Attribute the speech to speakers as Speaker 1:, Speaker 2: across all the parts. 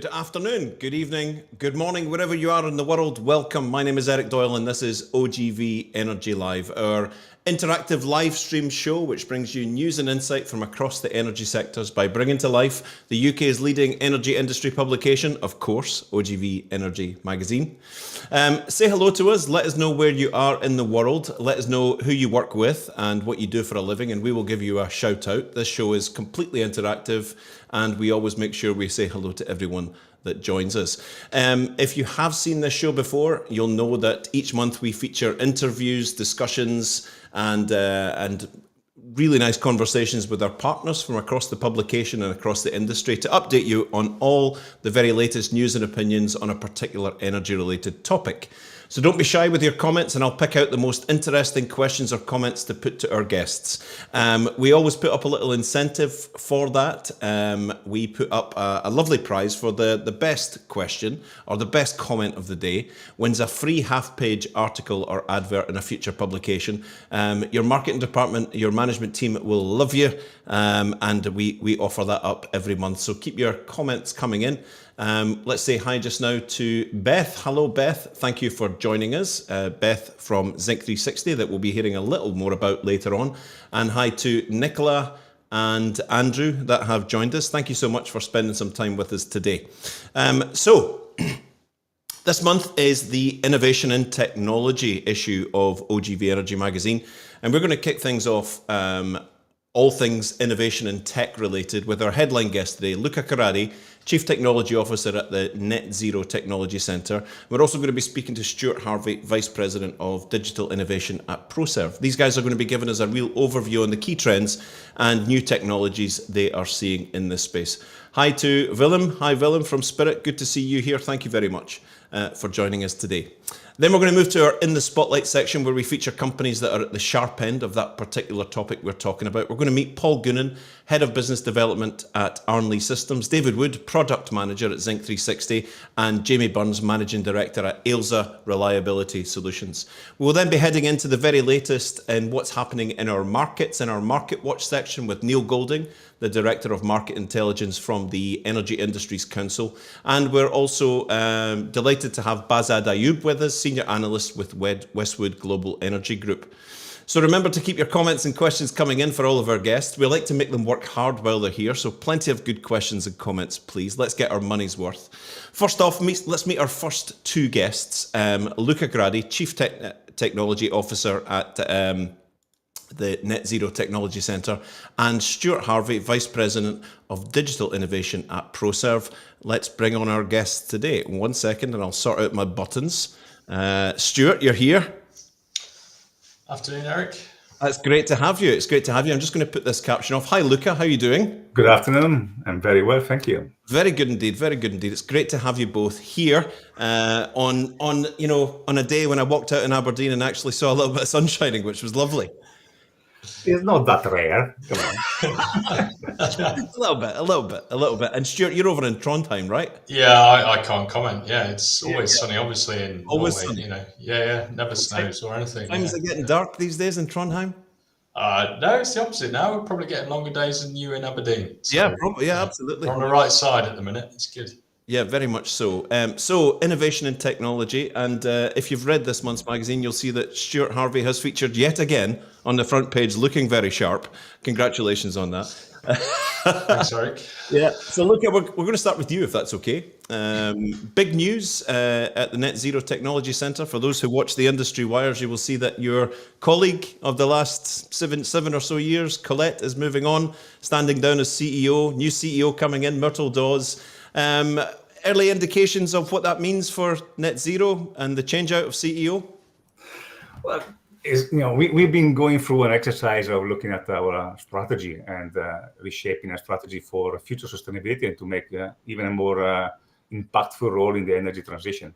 Speaker 1: Good afternoon, good evening, good morning, wherever you are in the world. Welcome. My name is Eric Doyle and this is OGV Energy Live, our interactive live stream show which brings you news and insight from across the energy sectors by bringing to life the UK's leading energy industry publication, of course, OGV Energy Magazine. Say hello to us, let us know where you are in the world, let us know who you work with and what you do for a living, and we will give you a shout out. This show is completely interactive and we always make sure we say hello to everyone that joins us. If you have seen this show before, you'll know that each month we feature interviews, discussions, and really nice conversations with our partners from across the publication and across the industry to update you on all the very latest news and opinions on a particular energy-related topic. So don't be shy with your comments and I'll pick out the most interesting questions or comments to put to our guests. We always put up a little incentive for that. We put up a lovely prize for the best question or the best comment of the day wins a free half-page article or advert in a future publication. Your marketing department, your management team will love you, and we offer that up every month. So keep your comments coming in. Let's say hi just now to Beth. Hello, Beth. Thank you for joining us. Beth from Zinc 360 that we'll be hearing a little more about later on. And hi to Nicola and Andrew that have joined us. Thank you so much for spending some time with us today. This month is the Innovation and Technology issue of OGV Energy Magazine. And we're going to kick things off all things innovation and tech related with our headline guest today, Luca Carrari, Chief Technology Officer at the Net Zero Technology Centre. We're also going to be speaking to Stuart Harvey, Vice President of Digital Innovation at ProServe. These guys are going to be giving us a real overview on the key trends and new technologies they are seeing in this space. Hi to Willem. Hi, Willem from Spirit. Good to see you here. Thank you very much for joining us today. Then we're going to move to our In the Spotlight section where we feature companies that are at the sharp end of that particular topic we're talking about. We're going to meet Paul Goonan, Head of Business Development at Arnley Systems, David Wood, Product Manager at Zinc 360, and Jamie Burns, Managing Director at Ailsa Reliability Solutions. We'll then be heading into the very latest in what's happening in our markets, in our Market Watch section with Neil Golding, the Director of Market Intelligence from the Energy Industries Council. And we're also delighted to have Bazad Ayoub with us, Senior Analyst with Westwood Global Energy Group. So remember to keep your comments and questions coming in for all of our guests. We like to make them work hard while they're here, so plenty of good questions and comments, please. Let's get our money's worth. First off, let's meet our first two guests. Luca Gradi, Chief Technology Officer at the Net Zero Technology Centre, and Stuart Harvey, Vice President of Digital Innovation at ProServe. Let's bring on our guests today. 1 second and I'll sort out my buttons. Stuart, you're here.
Speaker 2: Afternoon, Eric.
Speaker 1: It's great to have you. It's great to have you. I'm just going to put this caption off. Hi, Luca. How are you doing?
Speaker 3: Good afternoon. I'm very well, thank you.
Speaker 1: Very good indeed. Very good indeed. It's great to have you both here on a day when I walked out in Aberdeen and actually saw a little bit of sun shining, which was lovely.
Speaker 3: It's not that rare. Come on.
Speaker 1: a little bit. And Stuart, you're over in Trondheim, right?
Speaker 2: Yeah, I can't comment. Yeah, it's always sunny, obviously, in
Speaker 1: always
Speaker 2: Norway.
Speaker 1: Sunny.
Speaker 2: Yeah, never snows or anything.
Speaker 1: Times are getting dark these days in Trondheim.
Speaker 2: No, it's the opposite now. We're probably getting longer days than you in Aberdeen.
Speaker 1: So, absolutely.
Speaker 2: We're on the right side at the minute. It's good.
Speaker 1: Yeah, very much so. So innovation and technology. And if you've read this month's magazine, you'll see that Stuart Harvey has featured yet again on the front page, looking very sharp. Congratulations on that.
Speaker 2: Thanks, Eric.
Speaker 1: Yeah. So look, we're going to start with you, if that's okay. Big news at the Net Zero Technology Centre. For those who watch the industry wires, you will see that your colleague of the last seven or so years, Colette, is moving on, standing down as CEO. New CEO coming in, Myrtle Dawes. Early indications of what that means for Net Zero and the change out of CEO?
Speaker 3: Well, we've been going through an exercise of looking at our strategy and reshaping our strategy for future sustainability and to make even a more impactful role in the energy transition.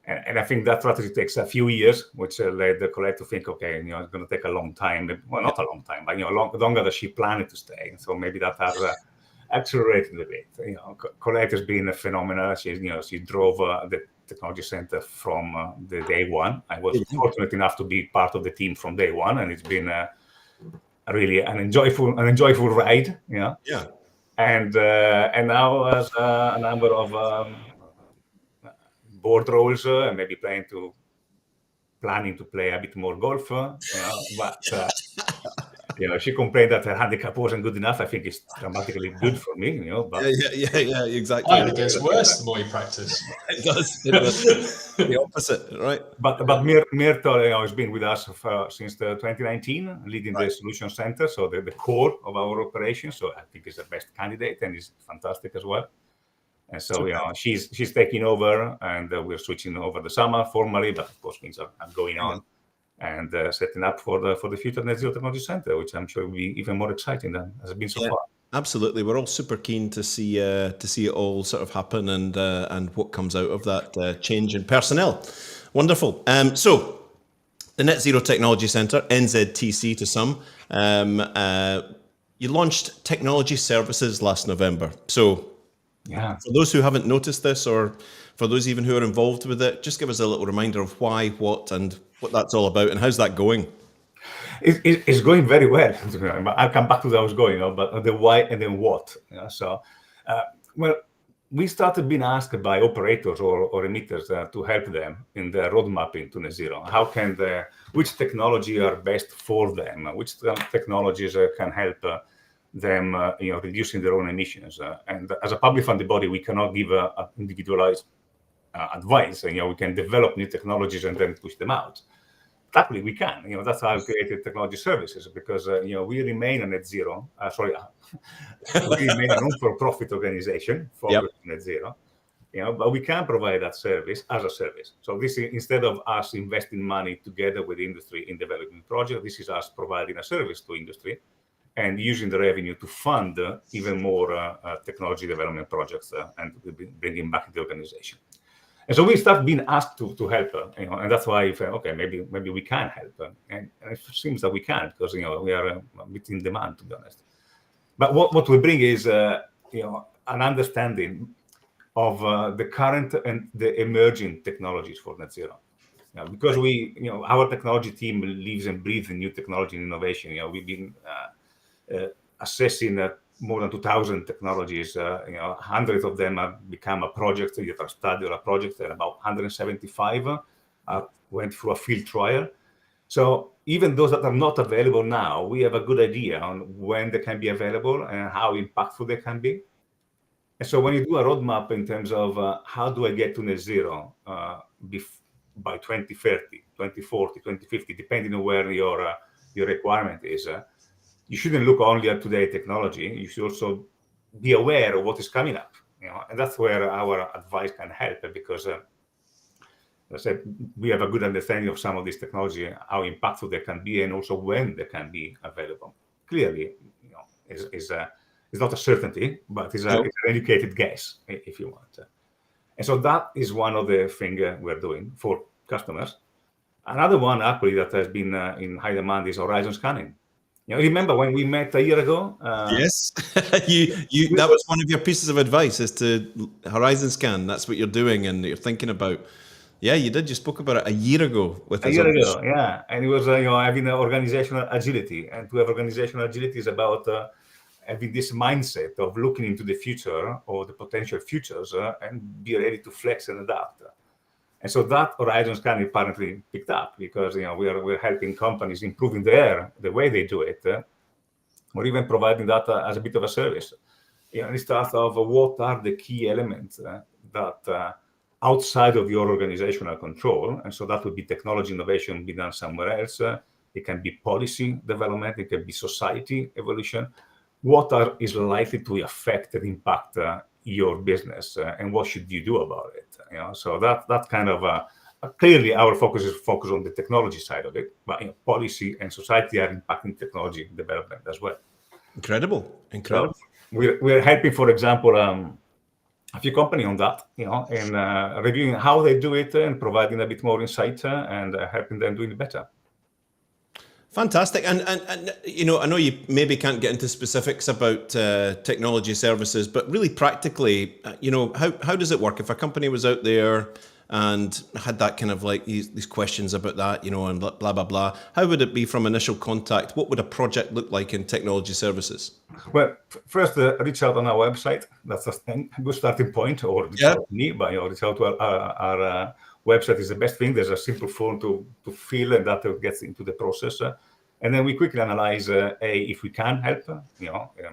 Speaker 3: And I think that strategy takes a few years, which led Colette to think, okay, it's going to take a long time. Well, not a long time, but longer than she planned to stay. And so maybe that has accelerated a bit. Colette has been a phenomenal. She drove the technology center from the day one. I was fortunate enough to be part of the team from day one, and it's been really an enjoyable ride.
Speaker 1: Yeah.
Speaker 3: and now has a number of board roles, and maybe planning to play a bit more golf. But she complained that her handicap wasn't good enough. I think it's dramatically good for me. But
Speaker 1: Yeah, exactly.
Speaker 2: It gets worse the more you practice.
Speaker 1: It does. The opposite, right?
Speaker 3: But Mirto has been with us since 2019, leading the Solution Center, so the core of our operation. So I think he's the best candidate, and he's fantastic as well. And so she's taking over, and we're switching over the summer formally, but of course things are going on, and setting up for the future Net Zero Technology Center, which I'm sure will be even more exciting than has been so far.
Speaker 1: Absolutely, we're all super keen to see it all sort of happen, and what comes out of that change in personnel. Wonderful. So the Net Zero Technology Center, NZTC to some, you launched technology services last November. So for those who haven't noticed this, or for those even who are involved with it, just give us a little reminder of why, what, and what that's all about, and how's that going?
Speaker 3: It's going very well. I'll come back to that. I was going, but the why and then what. Well, we started being asked by operators or emitters to help them in their roadmap into net zero. How can which technology are best for them? Which technologies can help them, reducing their own emissions? And as a public funded body, we cannot give individualized advice. We can develop new technologies and then push them out. Luckily, we can. That's how I created technology services, because we remain a net zero. We remain a non-for-profit organization focused on net zero. But we can provide that service as a service. So this is, instead of us investing money together with industry in developing projects, this is us providing a service to industry and using the revenue to fund even more technology development projects and bringing back the organization. And so we start being asked to help, and that's why I felt, okay, maybe we can help, and it seems that we can, because we are a bit in demand, to be honest. But what we bring is an understanding of the current and the emerging technologies for net zero. Because our technology team lives and breathes in new technology and innovation. We've been assessing more than 2,000 technologies. Hundreds of them have become a project, either a study or a project, and about 175 went through a field trial. So even those that are not available now, we have a good idea on when they can be available and how impactful they can be. And so when you do a roadmap in terms of how do I get to net zero by 2030, 2040, 2050, depending on where your requirement is, you shouldn't look only at today's technology. You should also be aware of what is coming up. And that's where our advice can help, because as I said, we have a good understanding of some of these technology, how impactful they can be, and also when they can be available. Clearly, is not a certainty, but it's an educated guess, if you want. And so that is one of the things we're doing for customers. Another one, actually, that has been in high demand is horizon scanning. Remember when we met a year ago?
Speaker 1: Yes, that was one of your pieces of advice, is to horizon scan. That's what you're doing and you're thinking about. Yeah, you did. You spoke about it a year ago with us.
Speaker 3: A year ago, yeah. And it was having organizational agility. And to have organizational agility is about having this mindset of looking into the future or the potential futures and be ready to flex and adapt. And so that horizon scanning apparently picked up, because we're helping companies improving the way they do it, or even providing that as a bit of a service. It starts off what are the key elements that outside of your organizational control, and so that would be technology innovation be done somewhere else. It can be policy development, it can be society evolution. What is likely to affect and impact your business, and what should you do about it? So that kind of clearly our focus on the technology side of it, but policy and society are impacting technology development as well.
Speaker 1: Incredible.
Speaker 3: So we're helping, for example, a few companies on that, and reviewing how they do it and providing a bit more insight and helping them doing it better.
Speaker 1: Fantastic. And I know you maybe can't get into specifics about technology services, but really practically, how does it work? If a company was out there and had that kind of like these questions about that, and blah, blah, blah. How would it be from initial contact? What would a project look like in technology services?
Speaker 3: Well, first, reach out on our website. That's a good starting point, or reach out to me, but reach out to our website is the best thing. There's a simple form to fill, and that gets into the process. And then we quickly analyze if we can help,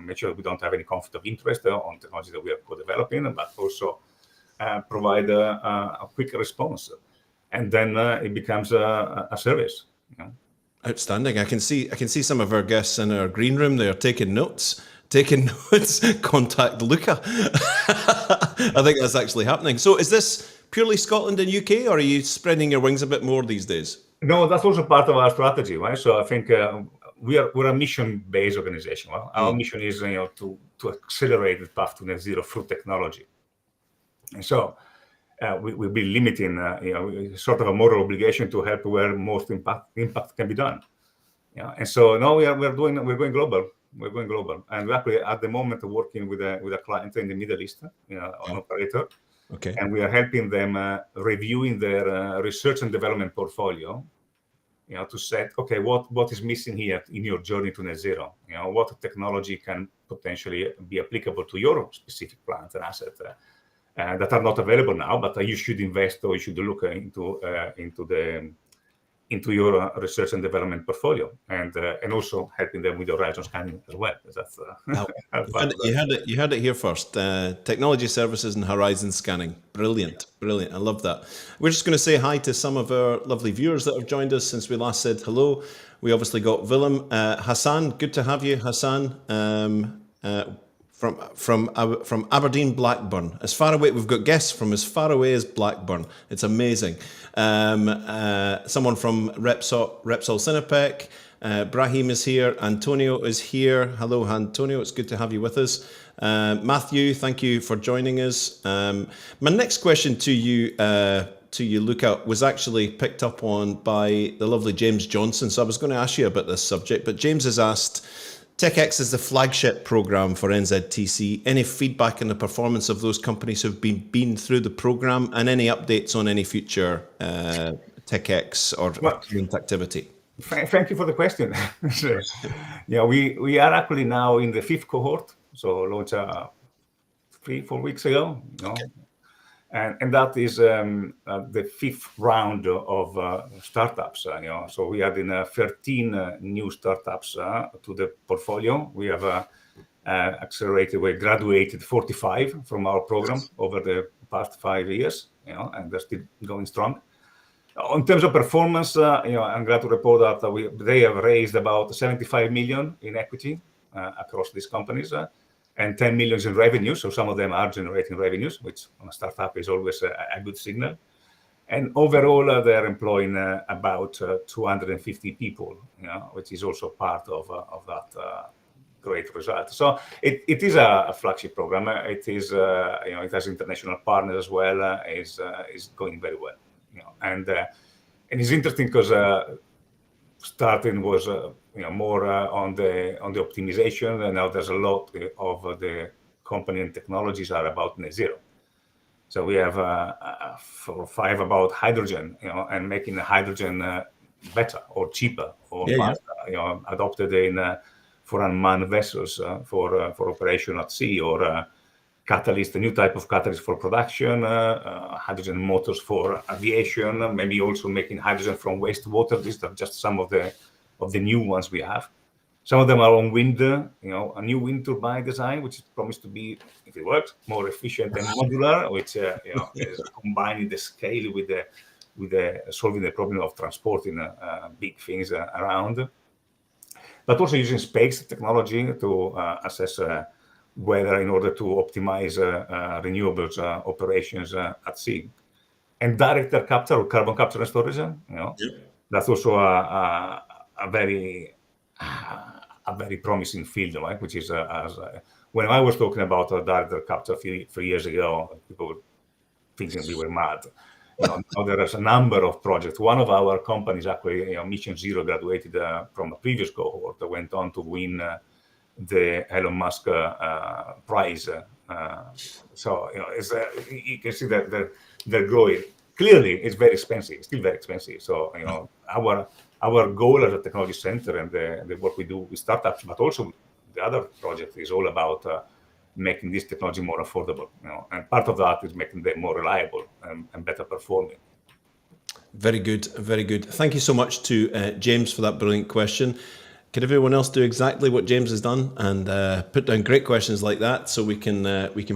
Speaker 3: make sure we don't have any conflict of interest on technology that we are co-developing, but also provide a quick response. And then it becomes a service.
Speaker 1: Outstanding. I can see some of our guests in our green room. They are taking notes. Contact Luca. I think that's actually happening. So is this purely Scotland and UK, or are you spreading your wings a bit more these days?
Speaker 3: No, that's also part of our strategy, right? So I think we're a mission-based organization. Well, our mission is to accelerate the path to net zero through technology. And so we'll be limiting, sort of a moral obligation to help where most impact can be done. And so now we're going global. We're going global, and we're actually at the moment working with a client in the Middle East, an operator.
Speaker 1: Okay.
Speaker 3: And we are helping them reviewing their research and development portfolio, to set, okay, what is missing here in your journey to net zero? What technology can potentially be applicable to your specific plant and asset that are not available now, but you should invest or you should look into your research and development portfolio, and also helping them with the horizon scanning as well. That's
Speaker 1: you heard it here first. Technology services and horizon scanning. Brilliant. I love that. We're just going to say hi to some of our lovely viewers that have joined us since we last said hello. We obviously got Willem, Hassan. Good to have you, Hassan. From Aberdeen, Blackburn. As far away, we've got guests from as far away as Blackburn. It's amazing. Someone from Repsol Sinopec. Brahim is here. Antonio is here. Hello, Antonio. It's good to have you with us. Matthew, thank you for joining us. My next question to you, Luca, was actually picked up on by the lovely James Johnson. So I was going to ask you about this subject, but James has asked, TechX is the flagship program for NZTC. Any feedback on the performance of those companies who've been through the program, and any updates on any future TechX or current activity?
Speaker 3: Thank you for the question. We are actually now in the 5th cohort, so launched 3-4 weeks ago.
Speaker 1: Okay.
Speaker 3: And that is the 5th round of startups. So we added 13 new startups to the portfolio. We have we graduated 45 from our program over the past 5 years. And they're still going strong. In terms of performance, I'm glad to report that they have raised about 75 million in equity across these companies. And 10 million in revenue. So some of them are generating revenues, which on a startup is always a good signal. And overall, they're employing about 250 people, which is also part of that great result. So it is a flagship program. It is, it has international partners as well. Is going very well, and it's interesting because starting was more on the optimization, and now there's a lot of the company and technologies are about net zero. So we have 4 or 5 about hydrogen, and making the hydrogen better or cheaper or faster, adopted in for unmanned vessels for operation at sea, or catalyst, a new type of catalyst for production, hydrogen motors for aviation, maybe also making hydrogen from wastewater. These are just some of the new ones we have. Some of them are on wind, a new wind turbine design, which is promised to be, if it works, more efficient and modular, which is combining the scale with the solving the problem of transporting big things around, but also using space technology to assess weather in order to optimize renewables operations at sea, and direct air capture or carbon capture and storage. That's also a very promising field, right? Which is when I was talking about direct air capture 3 years ago, people were thinking we were mad. Now there is a number of projects. One of our companies, actually, Mission Zero, graduated from a previous cohort that went on to win the Elon Musk prize. So you can see that they're growing. clearly it's very expensive. It's still very expensive. So our goal as a technology center and the work we do with startups, but also the other project is all about making this technology more affordable. And part of that is making them more reliable and better performing.
Speaker 1: Very good, very good. Thank you so much to James for that brilliant question. Can everyone else do exactly what James has done and put down great questions like that, so we can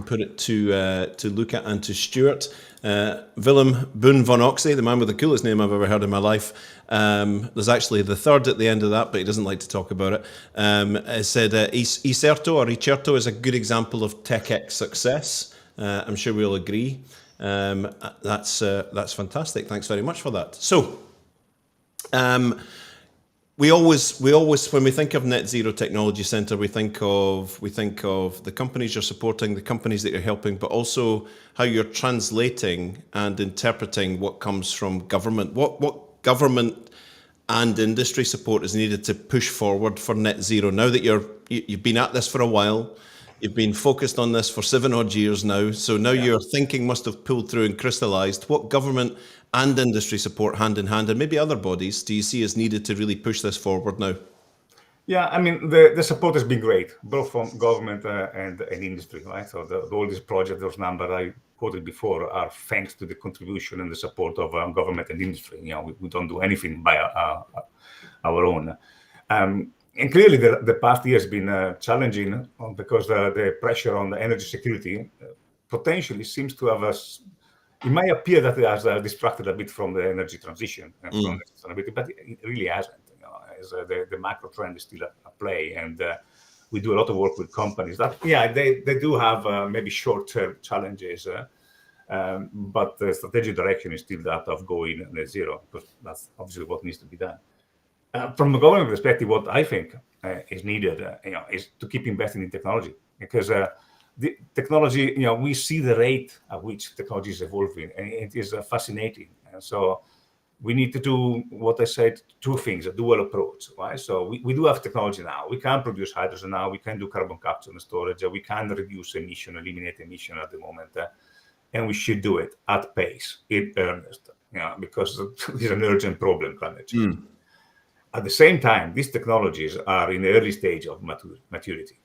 Speaker 1: put it to Luca and to Stuart. Willem Boon van Oxy, the man with the coolest name I've ever heard in my life. There's actually the third at the end of that, but he doesn't like to talk about it. Said Icerto or Icerto is a good example of TechX success. I'm sure we'll agree. That's fantastic. Thanks very much for that. So, we always when we think of Net Zero Technology Centre, we think of the companies you're supporting, the companies that you're helping, but also how you're translating and interpreting what comes from government. What government and industry support is needed to push forward for net zero? Now that you've been at this for a while, you've been focused on this for 7 odd years now, so now your thinking must have pulled through and crystallized. What government and industry support, hand in hand, and maybe other bodies, do you see as needed to really push this forward now?
Speaker 3: Yeah, I mean, the support has been great, both from government and industry, right? So all these projects, those numbers I quoted before, are thanks to the contribution and the support of government and industry. We don't do anything by our own. And clearly, the past year has been challenging because the pressure on the energy security potentially seems to have it may appear that it has distracted a bit from the energy transition and from the sustainability, but it really hasn't. As the macro trend is still at play, and we do a lot of work with companies that, they do have maybe short-term challenges, but the strategic direction is still that of going net zero, because that's obviously what needs to be done. From a government perspective, what I think is needed, is to keep investing in technology, because the technology, we see the rate at which technology is evolving, and it is fascinating. And so we need to do what I said, 2 things, a dual approach, right? So we do have technology now. We can produce hydrogen now. We can do carbon capture and storage. We can reduce emission, eliminate emission at the moment. And we should do it at pace, in earnest, because it's an urgent problem, climate change. At the same time, these technologies are in the early stage of maturity.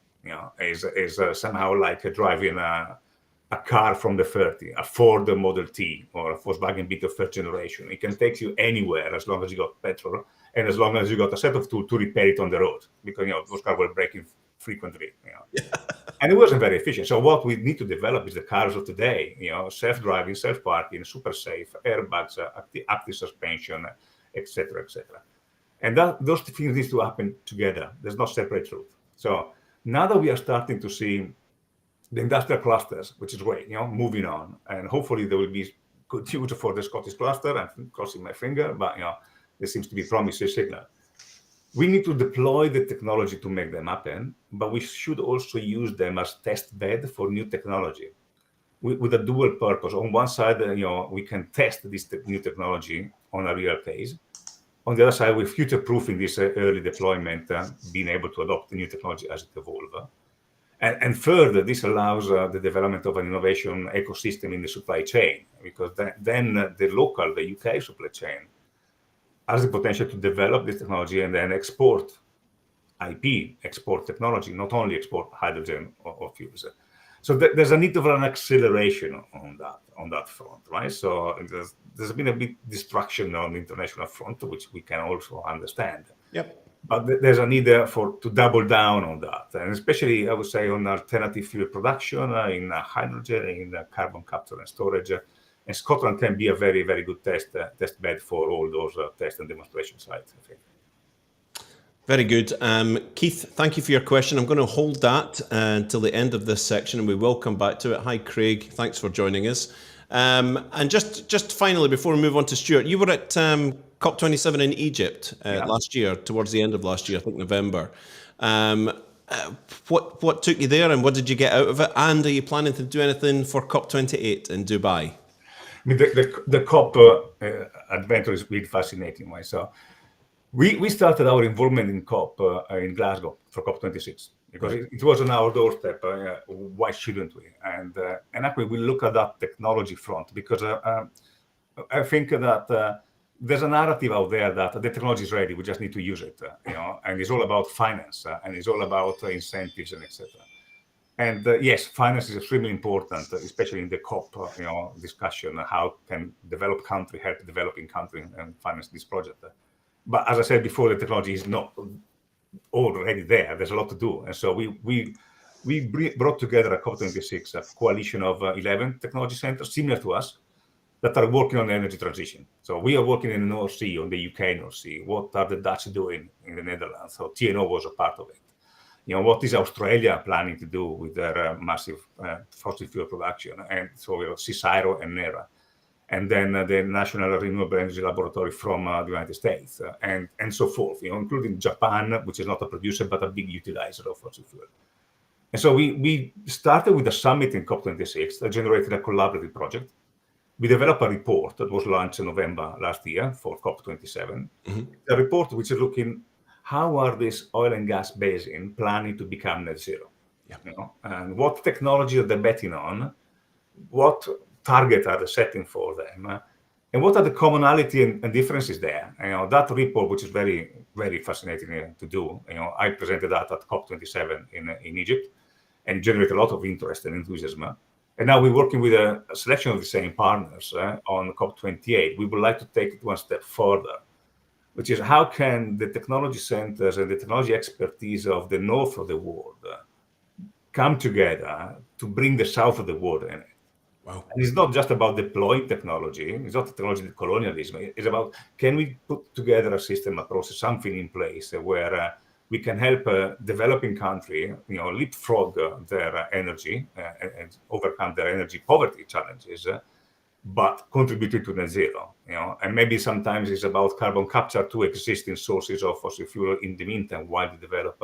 Speaker 3: Is somehow like driving a car from the 30, a Ford Model T or a Volkswagen Beetle first generation. It can take you anywhere as long as you got petrol and as long as you got a set of tools to repair it on the road, because those cars were breaking frequently. And it wasn't very efficient. So what we need to develop is the cars of today. Self-driving, self-parking, super safe, airbags, active suspension, etc., etc. And those things need to happen together. There's no separate route. So now that we are starting to see the industrial clusters, which is great, moving on, and hopefully there will be good future for the Scottish cluster. I'm crossing my finger, but there seems to be promising signal. We need to deploy the technology to make them happen, but we should also use them as test bed for new technology, with a dual purpose. On one side, we can test this new technology on a real case. On the other side, we're future-proofing this early deployment, being able to adopt the new technology as it evolves. And further, this allows the development of an innovation ecosystem in the supply chain, because then the UK supply chain has the potential to develop this technology and then export IP, export technology, not only export hydrogen or fuels. So there's a need for an acceleration on that front, right? So there's been a bit distraction on the international front, which we can also understand.
Speaker 1: Yep.
Speaker 3: But there's a need to double down on that, and especially I would say on alternative fuel production, in hydrogen, in carbon capture and storage. And Scotland can be a very, very good test bed for all those test and demonstration sites, I think.
Speaker 1: Very good. Keith, thank you for your question. I'm going to hold that until the end of this section, and we will come back to it. Hi, Craig. Thanks for joining us. And just finally, before we move on to Stuart, you were at COP27 in Egypt last year, towards the end of last year, I think November. What took you there, and what did you get out of it? And are you planning to do anything for COP28 in Dubai?
Speaker 3: I mean, the COP adventure is really fascinating, right? So we started our involvement in COP in Glasgow for COP26 because it was on our doorstep. Why shouldn't we? And actually, we look at that technology front because I think that there's a narrative out there that the technology is ready, we just need to use it, and it's all about finance, and it's all about incentives and etc. And yes, finance is extremely important, especially in the COP, discussion. How can developed country help developing country and finance this project? But as I said before, the technology is not already there. There's a lot to do, and so we brought together a COP26, a coalition of 11 technology centers similar to us that are working on the energy transition. So we are working in the North Sea, on the UK North Sea. What are the Dutch doing in the Netherlands? So TNO was a part of it. What is Australia planning to do with their massive fossil fuel production? And so we have CSIRO and NERA. And then the National Renewable Energy Laboratory from the United States, and so forth, including Japan, which is not a producer, but a big utilizer of fossil fuel. And so we started with a summit in COP26 that generated a collaborative project. We developed a report that was launched in November last year for COP27. Mm-hmm. A report which is looking how are these oil and gas basins planning to become net zero? Yeah. And what technology are they betting on? What target are they setting for them? And what are the commonality and differences there? That report, which is very, very fascinating to do. I presented that at COP27 in Egypt, and generated a lot of interest and enthusiasm. And now we're working with a selection of the same partners on COP28. We would like to take it one step further, which is how can the technology centers and the technology expertise of the north of the world come together to bring the south of the world in it. Wow. And it's not just about deploying technology. It's not technology colonialism. It's about, can we put together a system, a process, something in place where we can help a developing country, leapfrog their energy and overcome their energy poverty challenges, but contributing to net zero. And maybe sometimes it's about carbon capture to existing sources of fossil fuel in the meantime while we develop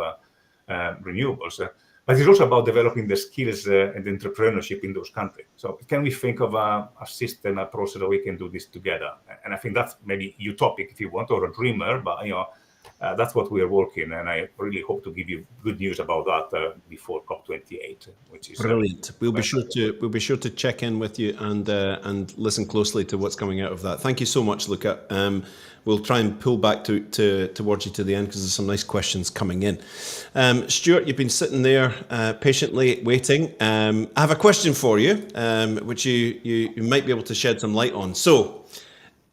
Speaker 3: renewables. But it's also about developing the skills and entrepreneurship in those countries. So can we think of a system, a process that we can do this together? And I think that's maybe utopic if you want, or a dreamer, but that's what we are working, and I really hope to give you good news about that before COP28, which is
Speaker 1: brilliant. We'll be sure to check in with you and listen closely to what's coming out of that. Thank you so much, Luca. We'll try and pull back towards you to the end because there's some nice questions coming in. Stuart, you've been sitting there patiently waiting. I have a question for you, which you might be able to shed some light on. So,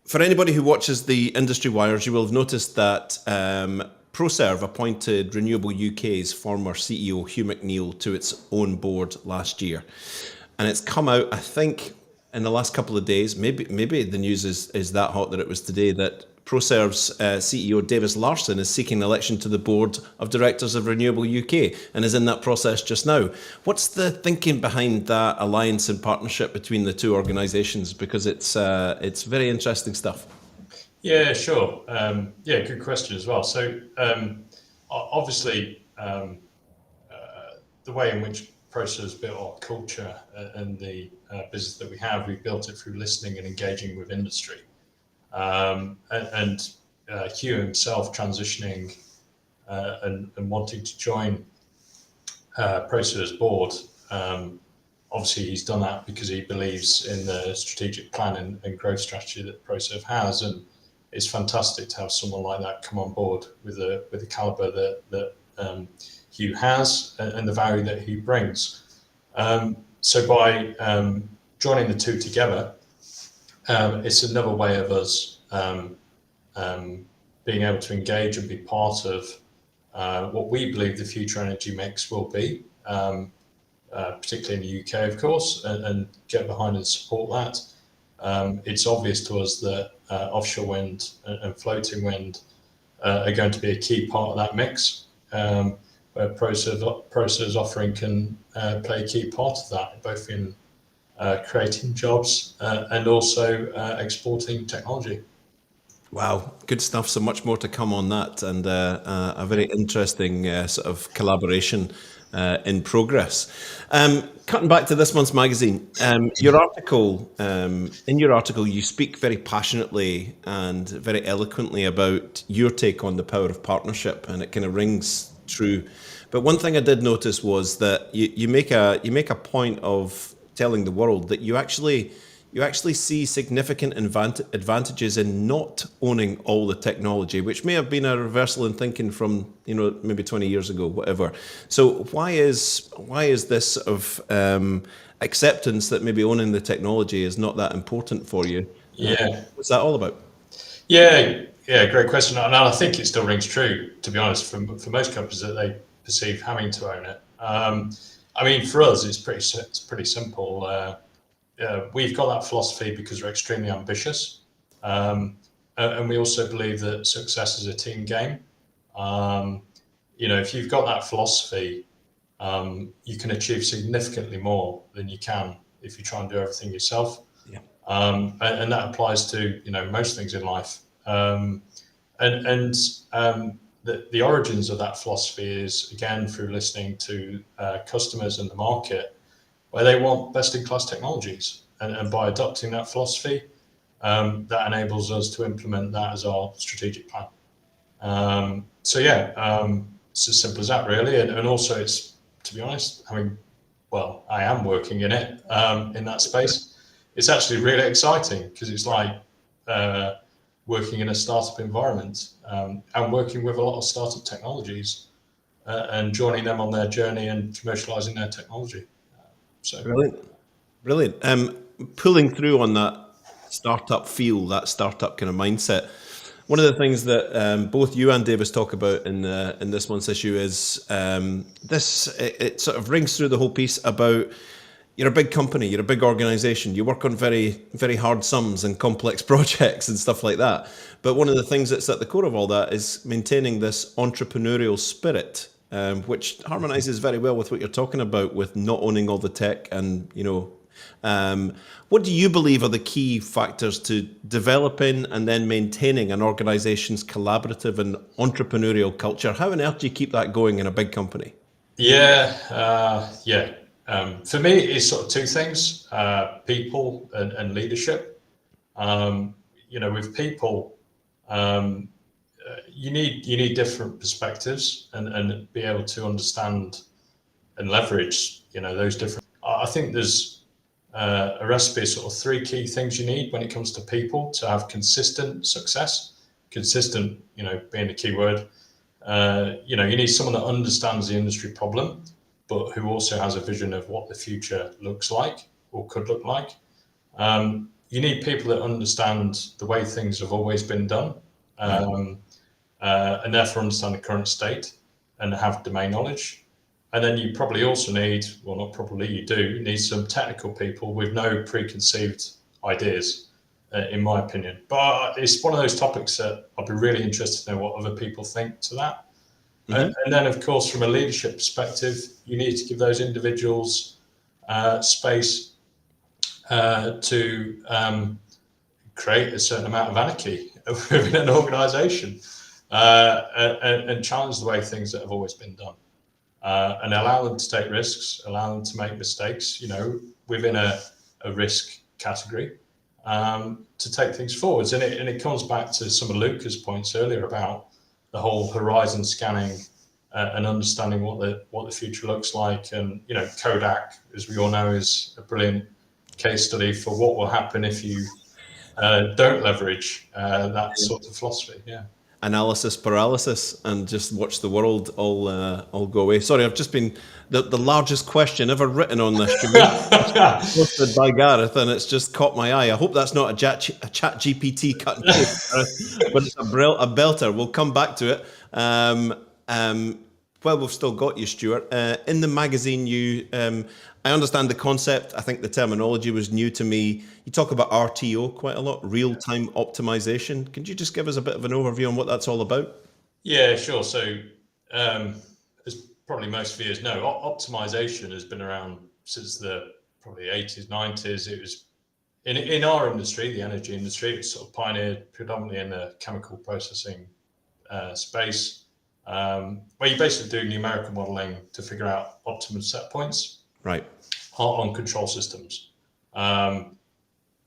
Speaker 1: for anybody who watches the industry wires, you will have noticed that ProServe appointed Renewable UK's former CEO Hugh McNeil to its own board last year. And it's come out, I think, in the last couple of days, maybe the news is that hot that it was today, that ProServe's CEO Davis Larson is seeking election to the board of directors of Renewable UK and is in that process just now. What's the thinking behind that alliance and partnership between the two organisations? Because it's very interesting stuff.
Speaker 2: Yeah, sure. Good question as well. So obviously, the way in which ProServe has built our culture and the business that we have, we've built it through listening and engaging with industry. And Hugh himself transitioning and wanting to join ProServe's board, obviously he's done that because he believes in the strategic plan and growth strategy that ProServe has, and it's fantastic to have someone like that come on board with the caliber that Hugh has and the value that he brings. So by joining the two together, it's another way of us being able to engage and be part of what we believe the future energy mix will be, particularly in the UK, of course, and get behind and support that. It's obvious to us that offshore wind and floating wind are going to be a key part of that mix, where ProServe's offering can play a key part of that, both in creating jobs and also exporting technology. Wow,
Speaker 1: good stuff. So much more to come on that, and a very interesting sort of collaboration in progress. Cutting back to this month's magazine, your article, in your article, you speak very passionately and very eloquently about your take on the power of partnership, and it kind of rings true. But one thing I did notice was that you make a point of telling the world that you you actually see significant advantages in not owning all the technology, which may have been a reversal in thinking from, maybe 20 years ago, whatever. So why is this sort of acceptance that maybe owning the technology is not that important for you?
Speaker 2: Yeah.
Speaker 1: What's that all about?
Speaker 2: Yeah, great question. And I think it still rings true, to be honest, for most companies that they perceive having to own it. I mean, for us, it's pretty simple. We've got that philosophy because we're extremely ambitious. And we also believe that success is a team game. If you've got that philosophy, you can achieve significantly more than you can if you try and do everything yourself.
Speaker 1: Yeah.
Speaker 2: And that applies to most things in life. The origins of that philosophy is, again, through listening to customers and the market, where they want best-in-class technologies, and by adopting that philosophy, that enables us to implement that as our strategic plan. It's as simple as that, really. And also, it's, to be honest, I am working in it, in that space. It's actually really exciting because it's like working in a startup environment, and working with a lot of startup technologies, and joining them on their journey and commercializing their technology.
Speaker 1: Brilliant. Pulling through on that startup feel, that startup kind of mindset. One of the things that both you and Davis talk about in this month's issue is it sort of rings through the whole piece about, you're a big company, you're a big organization, you work on very, very hard sums and complex projects and stuff like that. But one of the things that's at the core of all that is maintaining this entrepreneurial spirit, which harmonizes very well with what you're talking about with not owning all the tech. And, what do you believe are the key factors to developing and then maintaining an organization's collaborative and entrepreneurial culture? How on earth do you keep that going in a big company?
Speaker 2: For me, it's sort of two things: people and leadership. With people, you need different perspectives and be able to understand and leverage those different. I think there's a recipe, sort of three key things you need when it comes to people to have consistent success. Consistent, being the key word. You need someone that understands the industry problem, but who also has a vision of what the future looks like or could look like. You need people that understand the way things have always been done, and therefore understand the current state and have domain knowledge. And then you probably also need, well, not probably, you do need some technical people with no preconceived ideas, in my opinion. But it's one of those topics that I'd be really interested to know what other people think to that. Mm-hmm. And then, of course, from a leadership perspective, you need to give those individuals space to create a certain amount of anarchy within an organization, and challenge the way things that have always been done, and allow them to take risks, allow them to make mistakes, within a risk category, to take things forwards. And it comes back to some of Luca's points earlier about the whole horizon scanning, and understanding what the future looks like. And Kodak, as we all know, is a brilliant case study for what will happen if you don't leverage that sort of philosophy. Yeah.
Speaker 1: Analysis paralysis, and just watch the world all go away. Sorry, I've just been the largest question ever written on this, posted by Gareth, and it's just caught my eye. I hope that's not a chat GPT cut and paste, but it's a belter. We'll come back to it. Well, we've still got you, Stuart. In the magazine, I understand the concept. I think the terminology was new to me. You talk about RTO quite a lot, real-time optimization. Can you just give us a bit of an overview on what that's all about?
Speaker 2: Yeah, sure. So, as probably most viewers know, optimization has been around since the probably 80s, 90s. It was in our industry, the energy industry. It was sort of pioneered predominantly in the chemical processing space, where you basically do numerical modeling to figure out optimum set points.
Speaker 1: Right.
Speaker 2: On control systems.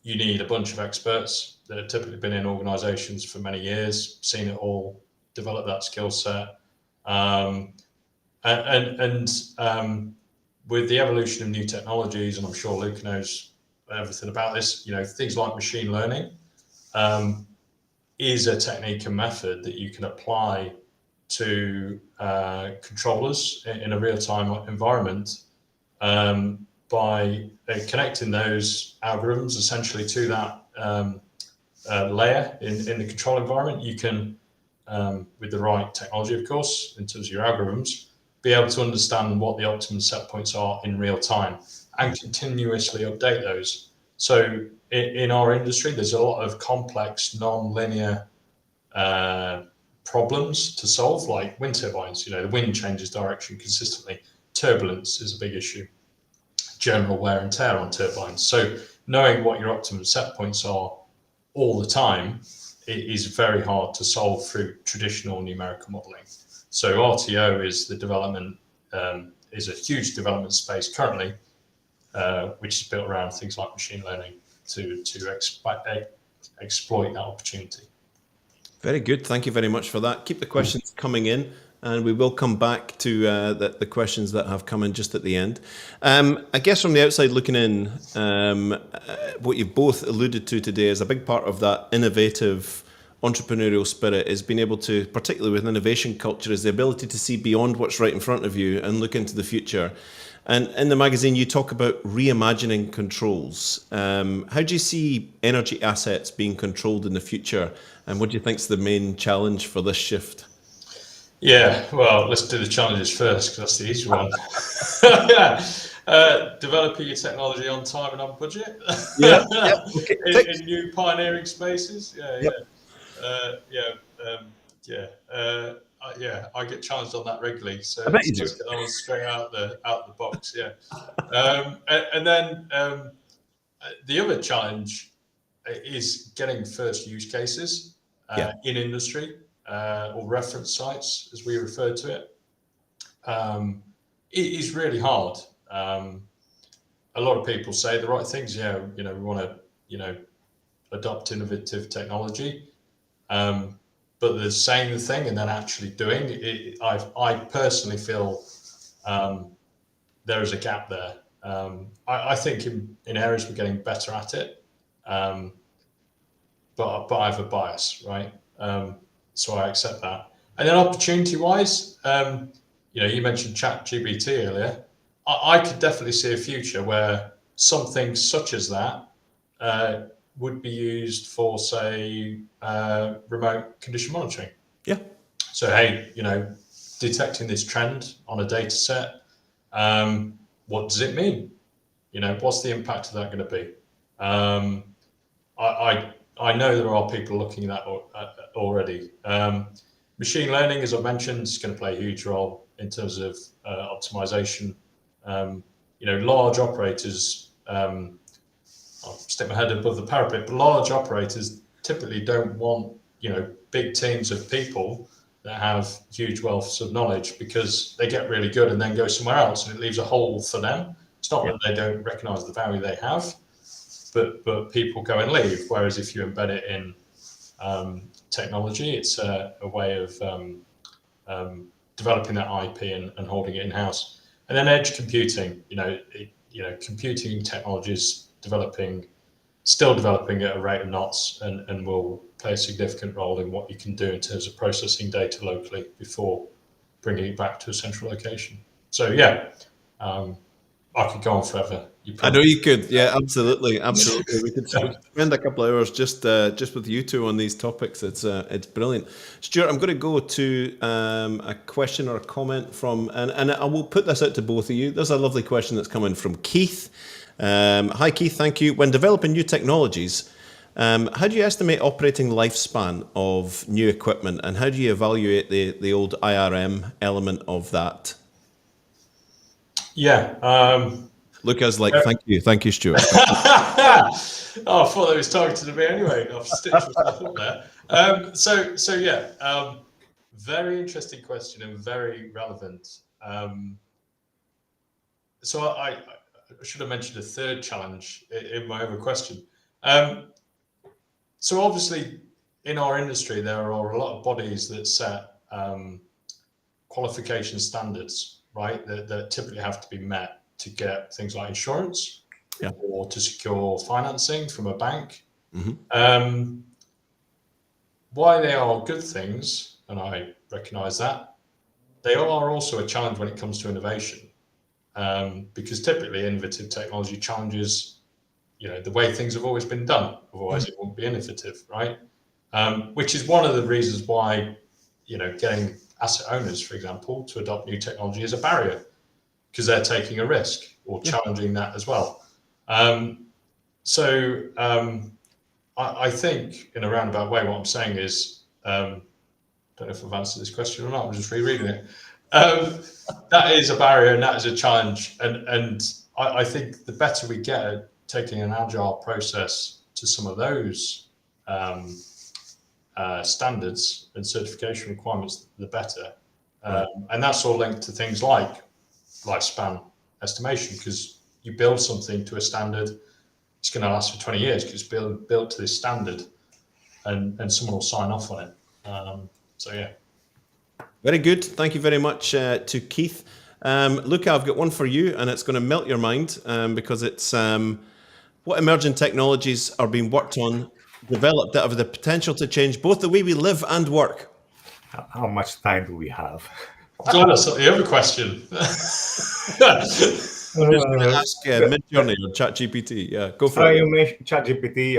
Speaker 2: You need a bunch of experts that have typically been in organizations for many years, seen it all, developed that skill set. With the evolution of new technologies, and I'm sure Luke knows everything about this, things like machine learning is a technique and method that you can apply to controllers in a real-time environment by connecting those algorithms essentially to that layer in the control environment. You can, with the right technology, of course, in terms of your algorithms, be able to understand what the optimum set points are in real time and continuously update those. So in our industry, there's a lot of complex, non-linear problems to solve, like wind turbines. The wind changes direction consistently. Turbulence is a big issue. General wear and tear on turbines. So knowing what your optimum set points are all the time, it is very hard to solve through traditional numerical modeling. So RTO is the development, is a huge development space currently, which is built around things like machine learning to exploit that opportunity.
Speaker 1: Very good. Thank you very much for that. Keep the questions coming in, and we will come back to the questions that have come in just at the end. I guess from the outside looking in, what you've both alluded to today is a big part of that innovative entrepreneurial spirit is being able to, particularly with innovation culture, is the ability to see beyond what's right in front of you and look into the future. And in the magazine, you talk about reimagining controls. How do you see energy assets being controlled in the future? And what do you think is the main challenge for this shift?
Speaker 2: Yeah, well, let's do the challenges first, because that's the easy one. Developing your technology on time and on budget.
Speaker 1: Okay.
Speaker 2: in new pioneering spaces. I get challenged on that regularly. So
Speaker 1: I bet you do.
Speaker 2: let's get that one straight out the box. Yeah, and then the other challenge is getting first use cases in industry. Or reference sites, as we refer to it. It is really hard. A lot of people say the right things. We want to, adopt innovative technology, but there's saying the thing and then actually doing it. I personally feel there is a gap there. I think in areas we're getting better at it, but I have a bias, right? So I accept that. And then opportunity-wise, you mentioned ChatGPT earlier. I could definitely see a future where something such as that would be used for, say, remote condition monitoring.
Speaker 1: Yeah.
Speaker 2: So, hey, detecting this trend on a data set, what does it mean? What's the impact of that going to be? I know there are people looking at that already. Machine learning, as I mentioned, is going to play a huge role in terms of optimization. Large operators, I'll stick my head above the parapet, but large operators typically don't want, big teams of people that have huge wealths of knowledge, because they get really good and then go somewhere else and it leaves a hole for them. It's not that they don't recognize the value they have, but people go and leave. Whereas if you embed it in technology, it's a way of developing that IP and holding it in house. And then edge computing, computing technologies still developing at a rate of knots, and will play a significant role in what you can do in terms of processing data locally before bringing it back to a central location. So I could go on forever.
Speaker 1: I know you could. Yeah, absolutely. We could spend a couple of hours just with you two on these topics. It's brilliant. Stuart, I'm going to go to a question or a comment from, and I will put this out to both of you. There's a lovely question that's coming from Keith. Hi, Keith. Thank you. When developing new technologies, how do you estimate operating lifespan of new equipment, and how do you evaluate the old IRM element of that?
Speaker 2: Yeah.
Speaker 1: Luca's like, thank you, Stuart.
Speaker 2: I thought they was talking to me anyway. I've stitched myself up there. So very interesting question and very relevant. So I should have mentioned a third challenge in my other question. So obviously, in our industry, there are a lot of bodies that set qualification standards, right? That typically have to be met to get things like insurance. or to secure financing from a bank. Why they are good things, and I recognise that, they are also a challenge when it comes to innovation, because typically innovative technology challenges, the way things have always been done. Otherwise, it won't be innovative, right? Which is one of the reasons why, getting asset owners, for example, to adopt new technology is a barrier, because they're taking a risk or challenging that as well. I think, in a roundabout way, what I'm saying is, don't know if I've answered this question or not, I'm just rereading it. That is a barrier and that is a challenge. And I think the better we get at taking an agile process to some of those standards and certification requirements, the better. And that's all linked to things like lifespan estimation, because you build something to a standard, it's going to last for 20 years because it's built to this standard, and someone will sign off on it.
Speaker 1: Very good. Thank you very much to Keith. Luca, I've got one for you, and it's going to melt your mind because it's what emerging technologies are being worked on, developed that have the potential to change both the way we live and work.
Speaker 3: How much time do we have?
Speaker 2: God, that's the other question.
Speaker 1: I'm just going to ask Midjourney or ChatGPT. Yeah, go for it.
Speaker 3: You mentioned ChatGPT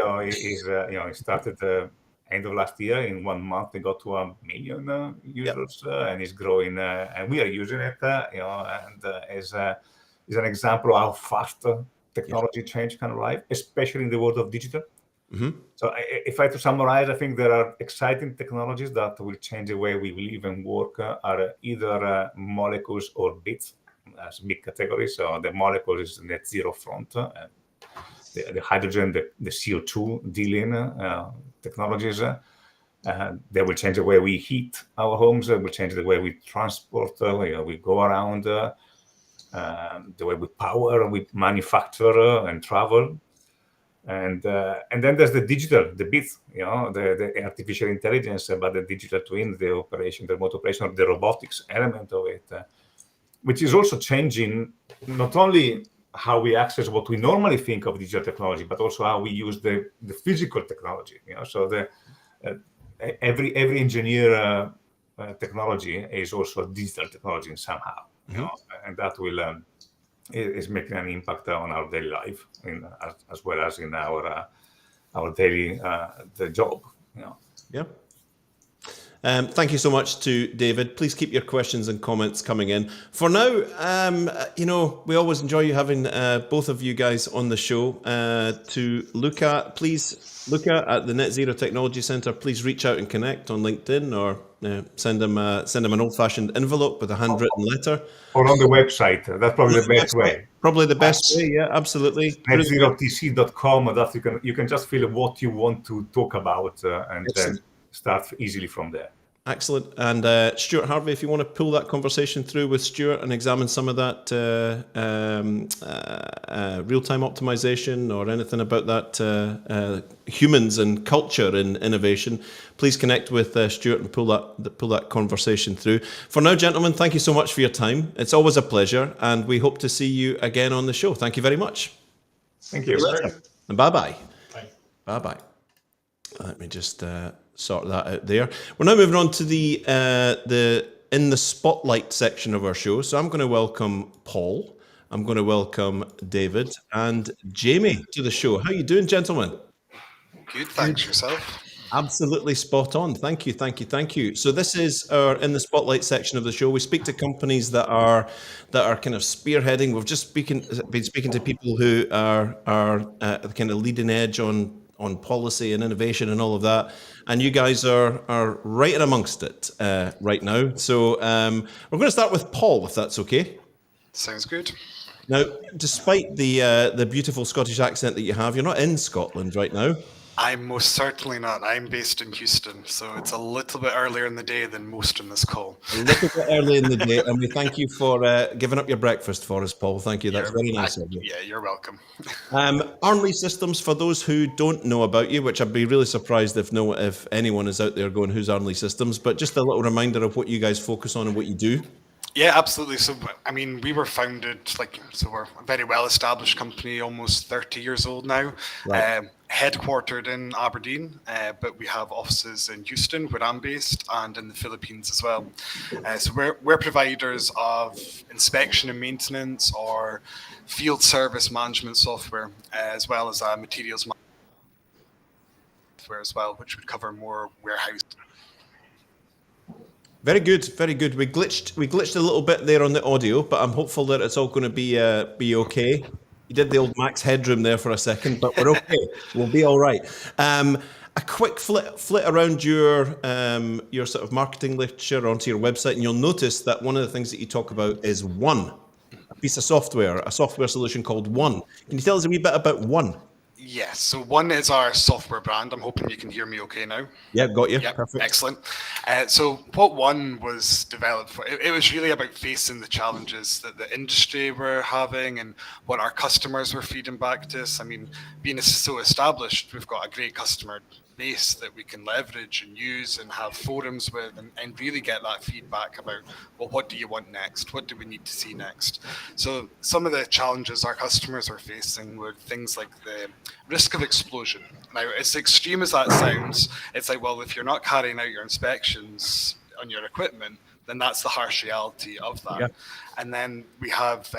Speaker 3: it started end of last year. In 1 month, they got to 1 million users, and it's growing. And we are using it, and is an example of how fast technology change can arrive, especially in the world of digital. So if I had to summarize, I think there are exciting technologies that will change the way we live and work, are either molecules or bits as big categories. So the molecule is net zero front, the hydrogen, the CO2 dealing technologies. They will change the way we heat our homes. They will change the way we transport, we go around, the way we power, we manufacture and travel. And then there's the digital, the bits, the artificial intelligence, but the digital twin, the remote operation of the robotics element of it, which is also changing not only how we access what we normally think of digital technology, but also how we use the physical technology. So every engineer technology is also digital technology somehow, and that will is making an impact on our daily life, as well as in our daily the job.
Speaker 1: Thank you so much to David. Please keep your questions and comments coming in. For now, we always enjoy you having both of you guys on the show. To Luca, please, Luca at the Net Zero Technology Centre, please reach out and connect on LinkedIn, or send him an old-fashioned envelope with a handwritten letter.
Speaker 3: Or on the website. That's probably the best way.
Speaker 1: Probably the best way, yeah, absolutely.
Speaker 3: netzerotc.com, that you can just fill what you want to talk about, and then start easily from there.
Speaker 1: Excellent. And Stuart Harvey, if you want to pull that conversation through with Stuart and examine some of that real-time optimization or anything about that humans and culture in innovation, please connect with Stuart and pull that conversation through. For now, gentlemen, thank you so much for your time. It's always a pleasure, and we hope to see you again on the show. Thank you very much.
Speaker 3: Thank you.
Speaker 1: And bye-bye.
Speaker 2: Bye.
Speaker 1: Bye-bye. Let me just sort that out there. We're now moving on to the In the Spotlight section of our show. So I'm going to welcome Paul. I'm going to welcome David and Jamie to the show. How are you doing, gentlemen?
Speaker 4: Good, thanks. Yourself?
Speaker 1: Absolutely spot on. Thank you. So this is our In the Spotlight section of the show. We speak to companies that are kind of spearheading. We've just been speaking to people who are kind of leading edge on policy and innovation and all of that, and you guys are right in amongst it right now. So we're going to start with Paul, if that's okay.
Speaker 4: Sounds good.
Speaker 1: Now, despite the beautiful Scottish accent that you have, you're not in Scotland right now.
Speaker 4: I'm most certainly not. I'm based in Houston, so it's a little bit earlier in the day than most in this call.
Speaker 1: A little bit early in the day, and we thank you for giving up your breakfast for us, Paul. Thank you. That's very nice of you.
Speaker 4: Yeah, you're welcome.
Speaker 1: Arnley Systems, for those who don't know about you, which I'd be really surprised if anyone is out there going, who's Arnley Systems, but just a little reminder of what you guys focus on and what you do.
Speaker 4: Yeah, absolutely. So, I mean, we were founded, so we're a very well-established company, almost 30 years old now,
Speaker 1: Right.
Speaker 4: headquartered in Aberdeen, but we have offices in Houston, where I'm based, and in the Philippines as well. So we're providers of inspection and maintenance or field service management software, as well as materials management software as well, which would cover more warehouse.
Speaker 1: Very good, very good. We glitched a little bit there on the audio, but I'm hopeful that it's all going to be okay. You did the old Max Headroom there for a second, but we're okay. We'll be all right. A quick flit around your sort of marketing literature onto your website, and you'll notice that one of the things that you talk about is One, a piece of software, a software solution called One. Can you tell us a wee bit about One?
Speaker 4: Yes, so One is our software brand. I'm hoping you can hear me okay now.
Speaker 1: Yeah, got you.
Speaker 4: Yep,
Speaker 1: Perfect.
Speaker 4: excellent. So what One was developed for, it was really about facing the challenges that the industry were having and what our customers were feeding back to us. I mean, being so established, we've got a great customer base that we can leverage and use and have forums with and really get that feedback about, well, what do you want next? What do we need to see next? So some of the challenges our customers are facing were things like the risk of explosion. Now, as extreme as that sounds, it's like, well, if you're not carrying out your inspections on your equipment, then that's the harsh reality of that.
Speaker 1: Yeah.
Speaker 4: And then we have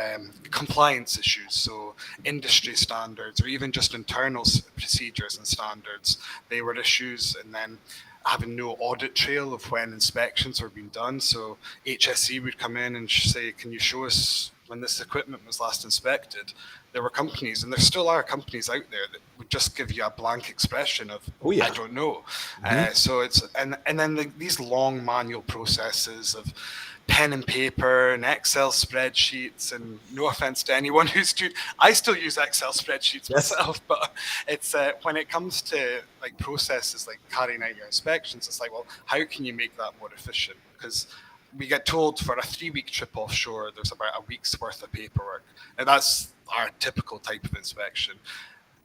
Speaker 4: compliance issues, so industry standards or even just internal procedures and standards, they were issues. And then having no audit trail of when inspections were being done. So HSE would come in and say, can you show us when this equipment was last inspected? There were companies, and there still are companies out there that would just give you a blank expression of,
Speaker 1: Oh, yeah.
Speaker 4: I don't know.
Speaker 1: Mm-hmm.
Speaker 4: So it's, and then these long manual processes of pen and paper and Excel spreadsheets, and no offense to anyone who's I still use Excel spreadsheets
Speaker 1: Yes.
Speaker 4: myself, but it's when it comes to like processes like carrying out your inspections, it's like, well, how can you make that more efficient? Because we get told for a 3-week trip offshore, there's about a week's worth of paperwork, and that's our typical type of inspection.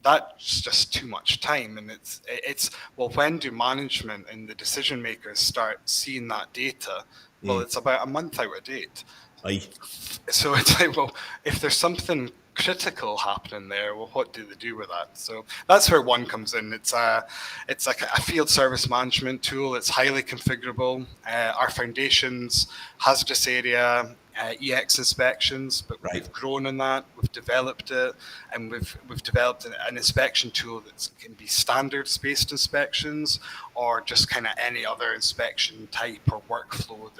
Speaker 4: That's just too much time, and it's well, when do management and the decision makers start seeing that data? Well, it's about a month out of date.
Speaker 1: Aye.
Speaker 4: So it's like, well, if there's something critical happening there, well, what do they do with that? So that's where One comes in. It's like a field service management tool. It's highly configurable. Our foundations, hazardous area, EX inspections, but
Speaker 1: Right.
Speaker 4: we've grown on that. We've developed it, and we've developed an inspection tool that can be standards-based inspections or just kind of any other inspection type or workflow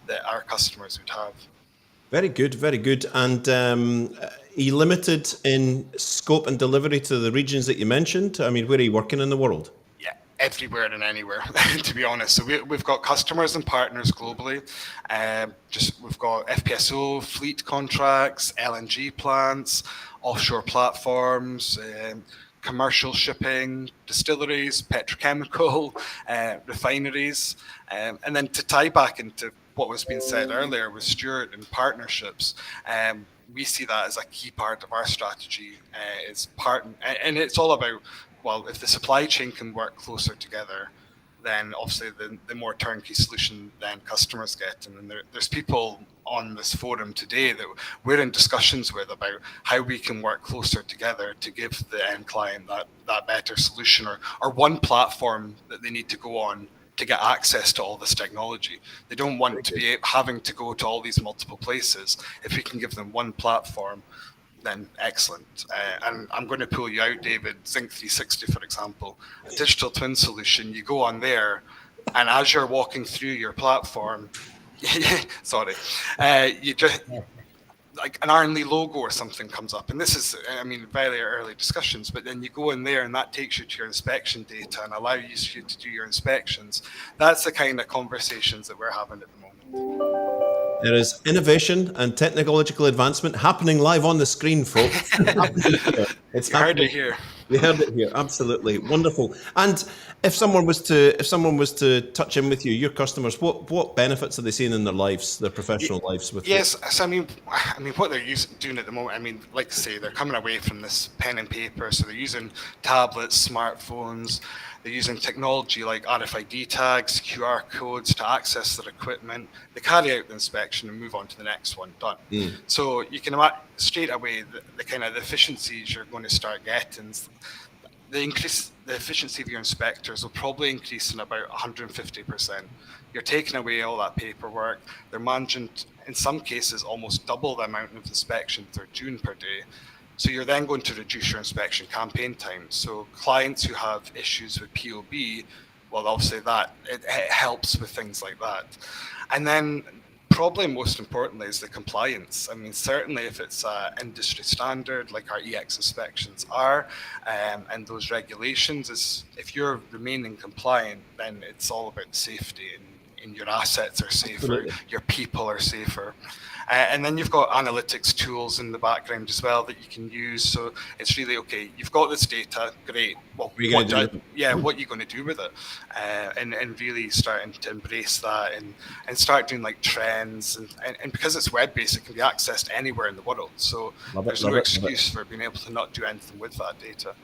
Speaker 4: that our customers would have.
Speaker 1: Very good, very good. And are you limited in scope and delivery to the regions that you mentioned? I mean, where are you working in the world?
Speaker 4: Yeah, everywhere and anywhere, to be honest. So we've got customers and partners globally. We've got FPSO fleet contracts, LNG plants, offshore platforms, commercial shipping, distilleries, petrochemical, refineries, and then to tie back into what was being said earlier with Stuart and partnerships, we see that as a key part of our strategy. And it's all about, well, if the supply chain can work closer together, then obviously the more turnkey solution then customers get. And then there's people on this forum today that we're in discussions with about how we can work closer together to give the end client that better solution or one platform that they need to go on to get access to all this technology. They don't want to be having to go to all these multiple places. If we can give them one platform, then excellent. And I'm going to pull you out, David, Zinc 360, for example, a digital twin solution. You go on there, and as you're walking through your platform, sorry, you just, like an Arnley logo or something comes up. And this is, I mean, very early discussions, but then you go in there and that takes you to your inspection data and allows you to do your inspections. That's the kind of conversations that we're having at the moment.
Speaker 1: There is innovation and technological advancement happening live on the screen, folks. It's
Speaker 4: You heard it here.
Speaker 1: We heard it here. Absolutely wonderful. And if someone was to touch in with you, your customers, what benefits are they seeing in their lives, their professional lives? With
Speaker 4: yes, so I mean, what they're doing at the moment. I mean, like I say, they're coming away from this pen and paper, so they're using tablets, smartphones. They're using technology like RFID tags, QR codes to access their equipment. They carry out the inspection and move on to the next one, done. So you can imagine straight away the kind of the efficiencies you're going to start getting. The efficiency of your inspectors will probably increase in about 150%. You're taking away all that paperwork. They're managing, in some cases, almost double the amount of inspections they're doing per day. So you're then going to reduce your inspection campaign time. So clients who have issues with POB, well, obviously it helps with things like that. And then probably most importantly is the compliance. I mean, certainly if it's industry standard, like our EX inspections are, and those regulations, is if you're remaining compliant, then it's all about safety, and your assets are safer,
Speaker 1: Absolutely.
Speaker 4: Your people are safer. And then you've got analytics tools in the background as well that you can use. So it's really, okay, you've got this data, great. Well, what are you going to do with it? And really starting to embrace that and start doing like trends. And because it's web-based, it can be accessed anywhere in the world. So there's no excuse for being able to not do anything with that data.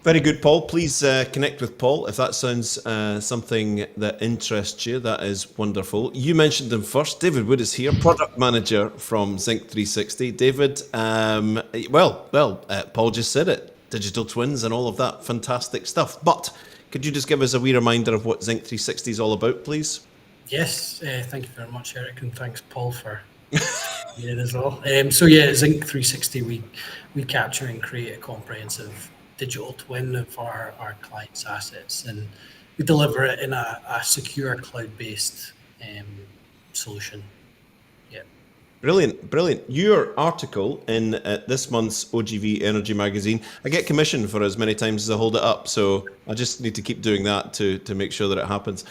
Speaker 1: Very good, Paul. Please connect with Paul if that sounds something that interests you. That is wonderful. You mentioned him first. David Wood is here, product manager from Zinc 360. David, Paul just said it, digital twins and all of that fantastic stuff. But could you just give us a wee reminder of what Zinc 360 is all about, please?
Speaker 5: Yes, thank you very much, Eric, and thanks, Paul, for being as well. Zinc 360, we capture and create a comprehensive digital twin of our clients' assets, and we deliver it in a secure cloud-based solution. Yeah.
Speaker 1: Brilliant. Your article in this month's OGV Energy Magazine, I get commission for as many times as I hold it up, so I just need to keep doing that to make sure that it happens.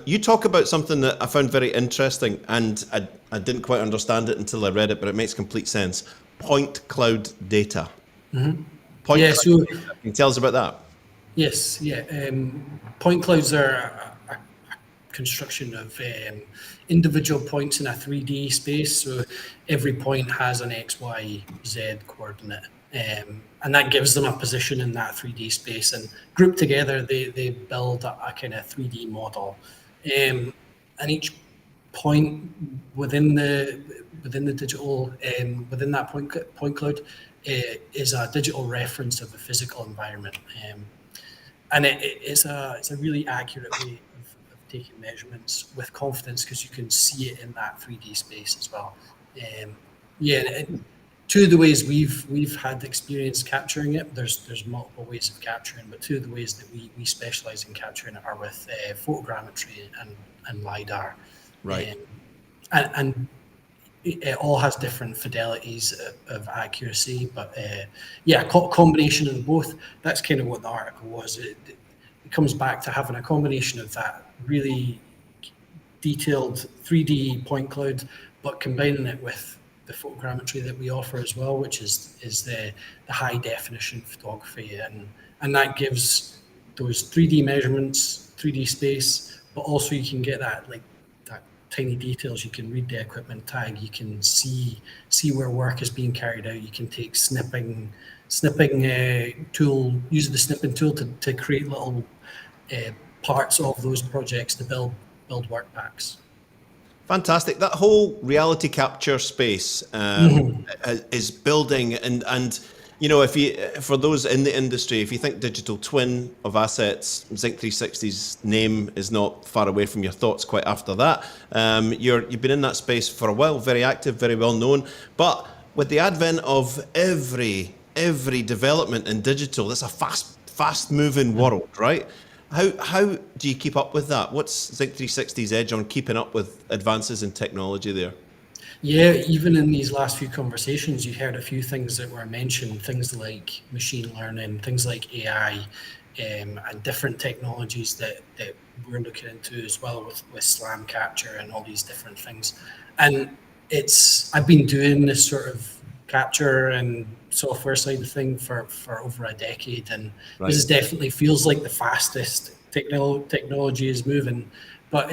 Speaker 1: You talk about something that I found very interesting, and I didn't quite understand it until I read it, but it makes complete sense. Point cloud data.
Speaker 5: Mm-hmm.
Speaker 1: Can you tell us about that?
Speaker 5: Yes, point clouds are a construction of individual points in a 3D space. So every point has an X, Y, Z coordinate, and that gives them a position in that 3D space. And grouped together, they build a kind of 3D model. And each point within the digital, within that point cloud, is a digital reference of the physical environment, and it's a really accurate way of taking measurements with confidence, because you can see it in that 3D space as well. And two of the ways we've had experience capturing it, there's multiple ways of capturing, but two of the ways that we specialize in capturing it are with photogrammetry and LiDAR.
Speaker 1: Right.
Speaker 5: And it all has different fidelities of accuracy, but combination of both. That's kind of what the article was. It comes back to having a combination of that really detailed 3D point cloud, but combining it with the photogrammetry that we offer as well, which is the high definition photography, and that gives those 3D measurements, 3D space, but also you can get that tiny details. You can read the equipment tag. You can see where work is being carried out. You can take snipping tool, use the snipping tool to create little parts of those projects to build work packs.
Speaker 1: Fantastic. That whole reality capture space is building, and for those in the industry, if you think digital twin of assets, Zinc 360's name is not far away from your thoughts quite after that. You've been in that space for a while, very active, very well known. But with the advent of every development in digital, it's a fast moving world, right? How do you keep up with that? What's Zinc 360's edge on keeping up with advances in technology there?
Speaker 5: Yeah, even in these last few conversations, you heard a few things that were mentioned, things like machine learning, things like AI, and different technologies that we're looking into as well with SLAM capture and all these different things. And I've been doing this sort of capture and software side of thing for over a decade, and This is definitely feels like the fastest technology is moving. But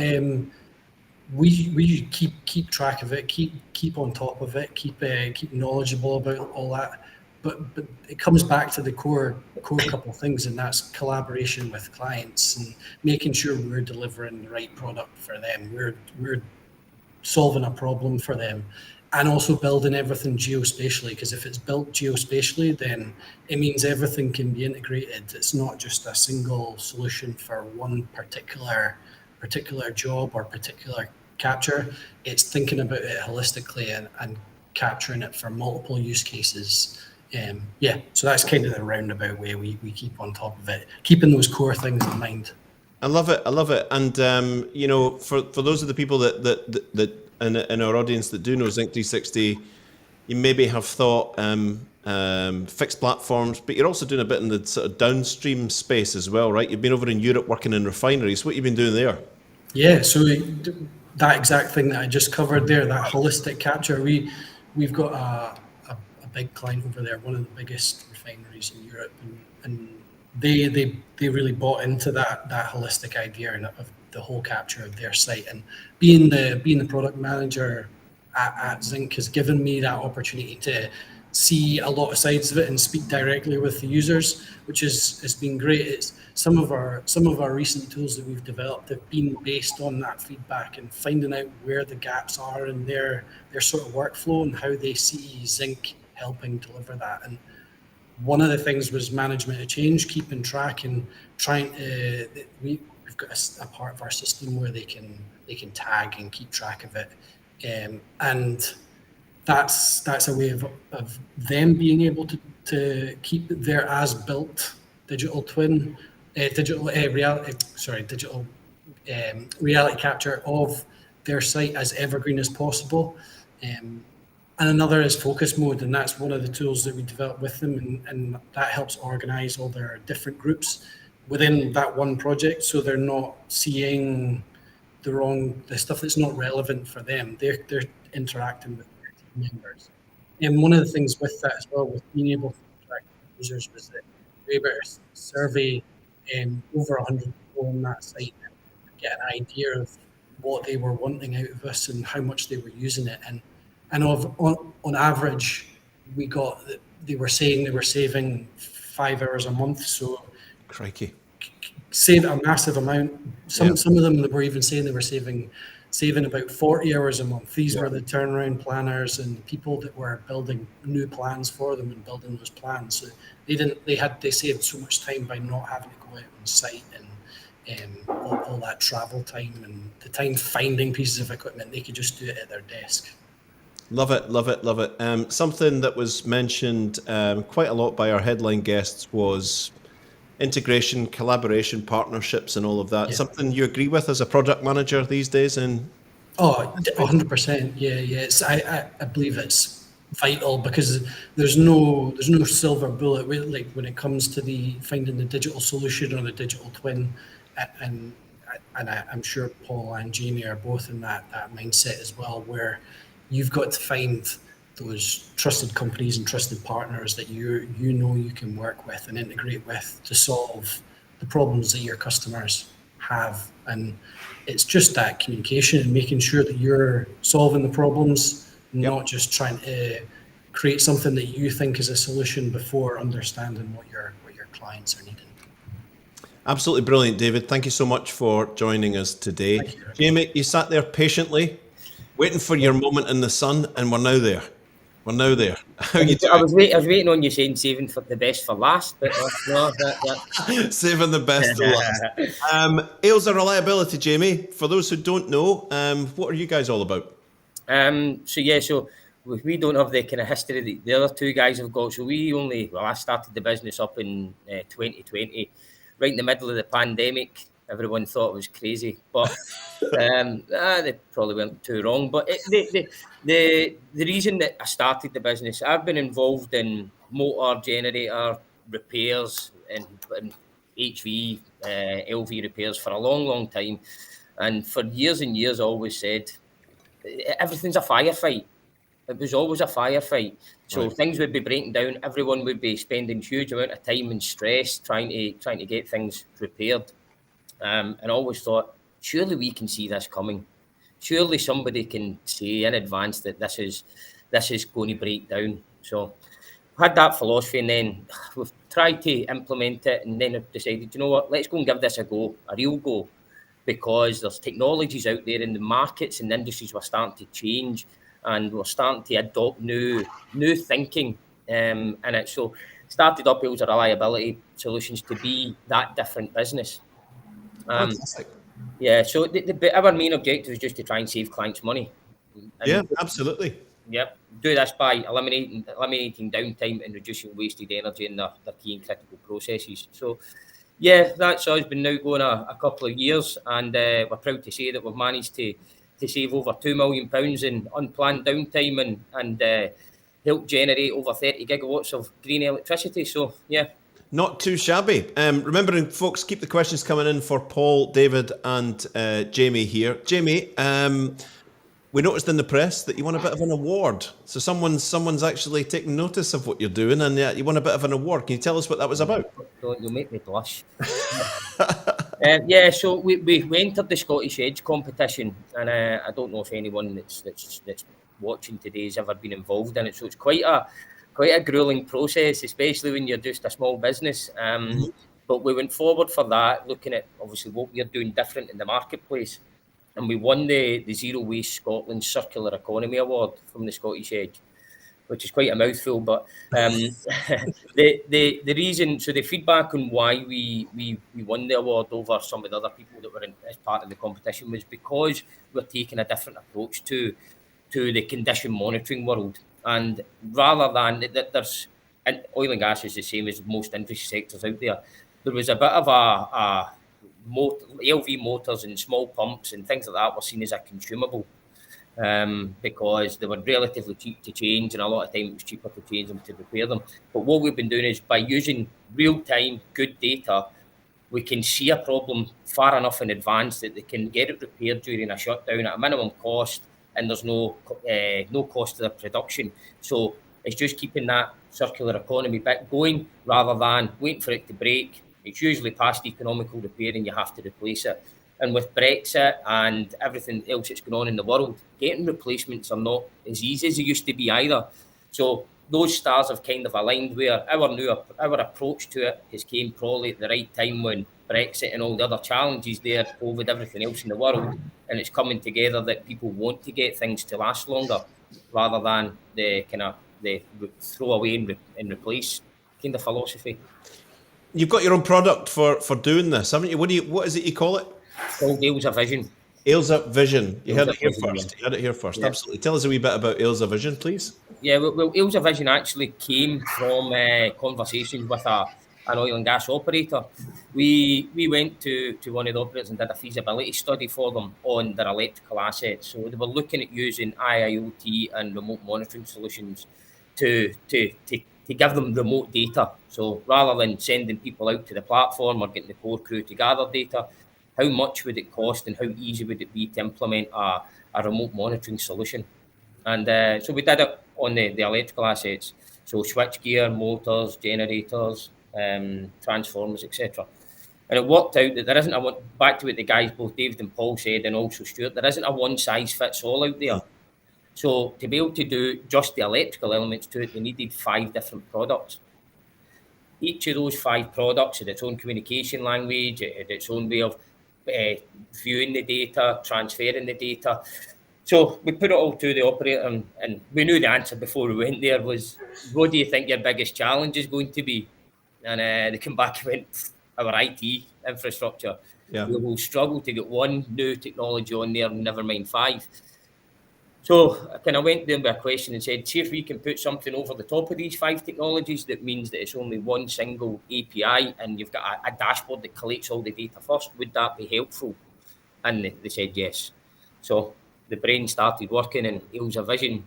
Speaker 5: we keep track of it, keep on top of it, keep knowledgeable about all that. but it comes back to the core couple of things, and that's collaboration with clients and making sure we're delivering the right product for them. We're solving a problem for them, and also building everything geospatially, because if it's built geospatially, then it means everything can be integrated. It's not just a single solution for one particular job or particular capture. It's thinking about it holistically and capturing it for multiple use cases. So that's kind of the roundabout way we keep on top of it, keeping those core things in mind.
Speaker 1: I love it. And for those of the people that in our audience that do know Zinc 360, you maybe have thought fixed platforms, but you're also doing a bit in the sort of downstream space as well, right? You've been over in Europe working in refineries. What have you been doing there?
Speaker 5: Yeah, so that exact thing that I just covered there, that holistic capture, we've got a big client over there, one of the biggest refineries in Europe, and they really bought into that holistic idea of the whole capture of their site. And being the product manager at Zinc has given me that opportunity to see a lot of sides of it and speak directly with the users, which has been great. It's some of our recent tools that we've developed have been based on that feedback and finding out where the gaps are in their sort of workflow and how they see Zinc helping deliver that. And one of the things was management of change, keeping track and trying to. We've got a part of our system where they can tag and keep track of it, and that's a way of them being able to keep their as-built digital twin, reality capture of their site as evergreen as possible. And another is focus mode, and that's one of the tools that we develop with them, and that helps organize all their different groups within that one project, so they're not seeing the stuff that's not relevant for them. They're interacting with their team members. And one of the things with that as well, with being able to interact with users, was that we were able to survey over 100 people on that site and get an idea of what they were wanting out of us and how much they were using it. And on average, we got that they were saying they were saving 5 hours a month. So,
Speaker 1: crikey,
Speaker 5: save a massive amount. Some of them were even saying they were saving about 40 hours a month. These were the turnaround planners and people that were building new plans for them and building those plans. So they saved so much time by not having to go out on site and all that travel time and the time finding pieces of equipment. They could just do it at their desk.
Speaker 1: Love it. Something that was mentioned quite a lot by our headline guests was integration, collaboration, partnerships, and all of that. Yeah. Something you agree with as a product manager these days?
Speaker 5: 100%. Yeah. I believe it's vital because there's no silver bullet. Like when it comes to finding the digital solution or the digital twin, and I'm sure Paul and Jamie are both in that mindset as well, where you've got to find those trusted companies and trusted partners that you can work with and integrate with to solve the problems that your customers have. And it's just that communication and making sure that you're solving the problems, not just trying to create something that you think is a solution before understanding what your clients are needing.
Speaker 1: Absolutely brilliant, David. Thank you so much for joining us today. Jamie, you sat there patiently, waiting for your moment in the sun, and we're now there. How you doing?
Speaker 6: I was waiting on you saying saving for the best for last, but no.
Speaker 1: Saving the best for last. Ailsa Reliability, Jamie. For those who don't know, what are you guys all about?
Speaker 6: So we don't have the kind of history that the other two guys have got. So I started the business up in 2020, right in the middle of the pandemic. Everyone thought it was crazy, but they probably weren't too wrong. But the reason that I started the business, I've been involved in motor generator repairs and HV, LV repairs for a long time. And for years and years, I always said, everything's a firefight. It was always a firefight. So things would be breaking down. Everyone would be spending huge amount of time and stress trying to get things repaired. And I always thought, surely we can see this coming. Surely somebody can say in advance that this is going to break down. So had that philosophy, and then we've tried to implement it, and then have decided, you know what, let's go and give this a go, a real go, because there's technologies out there in the markets and the industries were starting to change, and we're starting to adopt new thinking in it. So started up Doyle's reliability solutions to be that different business.
Speaker 1: Fantastic.
Speaker 6: Yeah, so our main objective is just to try and save clients money.
Speaker 1: Yeah, absolutely.
Speaker 6: Yep, do this by eliminating downtime and reducing wasted energy in their key and critical processes. So, yeah, that's us. Been now going a couple of years, and we're proud to say that we've managed to save over £2 million in unplanned downtime and help generate over 30 gigawatts of green electricity. So, yeah.
Speaker 1: Not too shabby. Remembering, folks, keep the questions coming in for Paul, David, and Jamie here. Jamie, we noticed in the press that you won a bit of an award. So someone's actually taking notice of what you're doing, and you won a bit of an award. Can you tell us what that was about?
Speaker 6: You'll make me blush. Yeah, so we entered the Scottish Edge competition, and I don't know if anyone that's watching today has ever been involved in it. So it's quite a grueling process, especially when you're just a small business. But we went forward for that, looking at obviously what we're doing different in the marketplace. And we won the Zero Waste Scotland Circular Economy Award from the Scottish Edge, which is quite a mouthful. But the reason, so the feedback on why we won the award over some of the other people that were as part of the competition was because we're taking a different approach to the condition monitoring world. And rather than that, there's, and oil and gas is the same as most industry sectors out there. There was a bit of a LV motors and small pumps and things like that were seen as a consumable because they were relatively cheap to change, and a lot of time it was cheaper to change them to repair them. But what we've been doing is by using real-time good data, we can see a problem far enough in advance that they can get it repaired during a shutdown at a minimum cost, and there's no cost to the production. So it's just keeping that circular economy bit going rather than waiting for it to break. It's usually past economical repair and you have to replace it. And with Brexit and everything else that's going on in the world, getting replacements are not as easy as it used to be either. So those stars have kind of aligned where our approach to it has came probably at the right time when Brexit and all the other challenges there, COVID, everything else in the world, and it's coming together that people want to get things to last longer rather than the throw away and replace kind of philosophy.
Speaker 1: You've got your own product for doing this, haven't you? What is it you call it?
Speaker 6: It's called Ailsa Vision.
Speaker 1: Ailsa Vision. You heard it here
Speaker 6: Vision,
Speaker 1: first.
Speaker 6: yeah.
Speaker 1: You heard it here first.
Speaker 6: Yeah.
Speaker 1: Absolutely. Tell us a wee bit about Ailsa Vision, please.
Speaker 6: Yeah, well, Ailsa Vision actually came from conversations with an oil and gas operator. We went to one of the operators and did a feasibility study for them on their electrical assets. So they were looking at using IIoT and remote monitoring solutions to give them remote data. So rather than sending people out to the platform or getting the core crew to gather data, how much would it cost and how easy would it be to implement a remote monitoring solution? And so we did it on the electrical assets. So switchgear, motors, generators, transformers, etc. And it worked out that there isn't back to what the guys, both David and Paul said, and also Stuart, there isn't a one size fits all out there. So to be able to do just the electrical elements to it, they needed 5 different products. Each of those 5 products had its own communication language, it had its own way of viewing the data, transferring the data. So we put it all to the operator, and we knew the answer before we went there was, what do you think your biggest challenge is going to be? And they came back and went, our IT infrastructure.
Speaker 1: Yeah.
Speaker 6: We will struggle to get one new technology on there, never mind 5. So I kind of went there with a question and said, see if we can put something over the top of these 5 technologies that means that it's only one single API and you've got a dashboard that collects all the data first. Would that be helpful? And they said yes. So the brain started working and the Ailsa Vision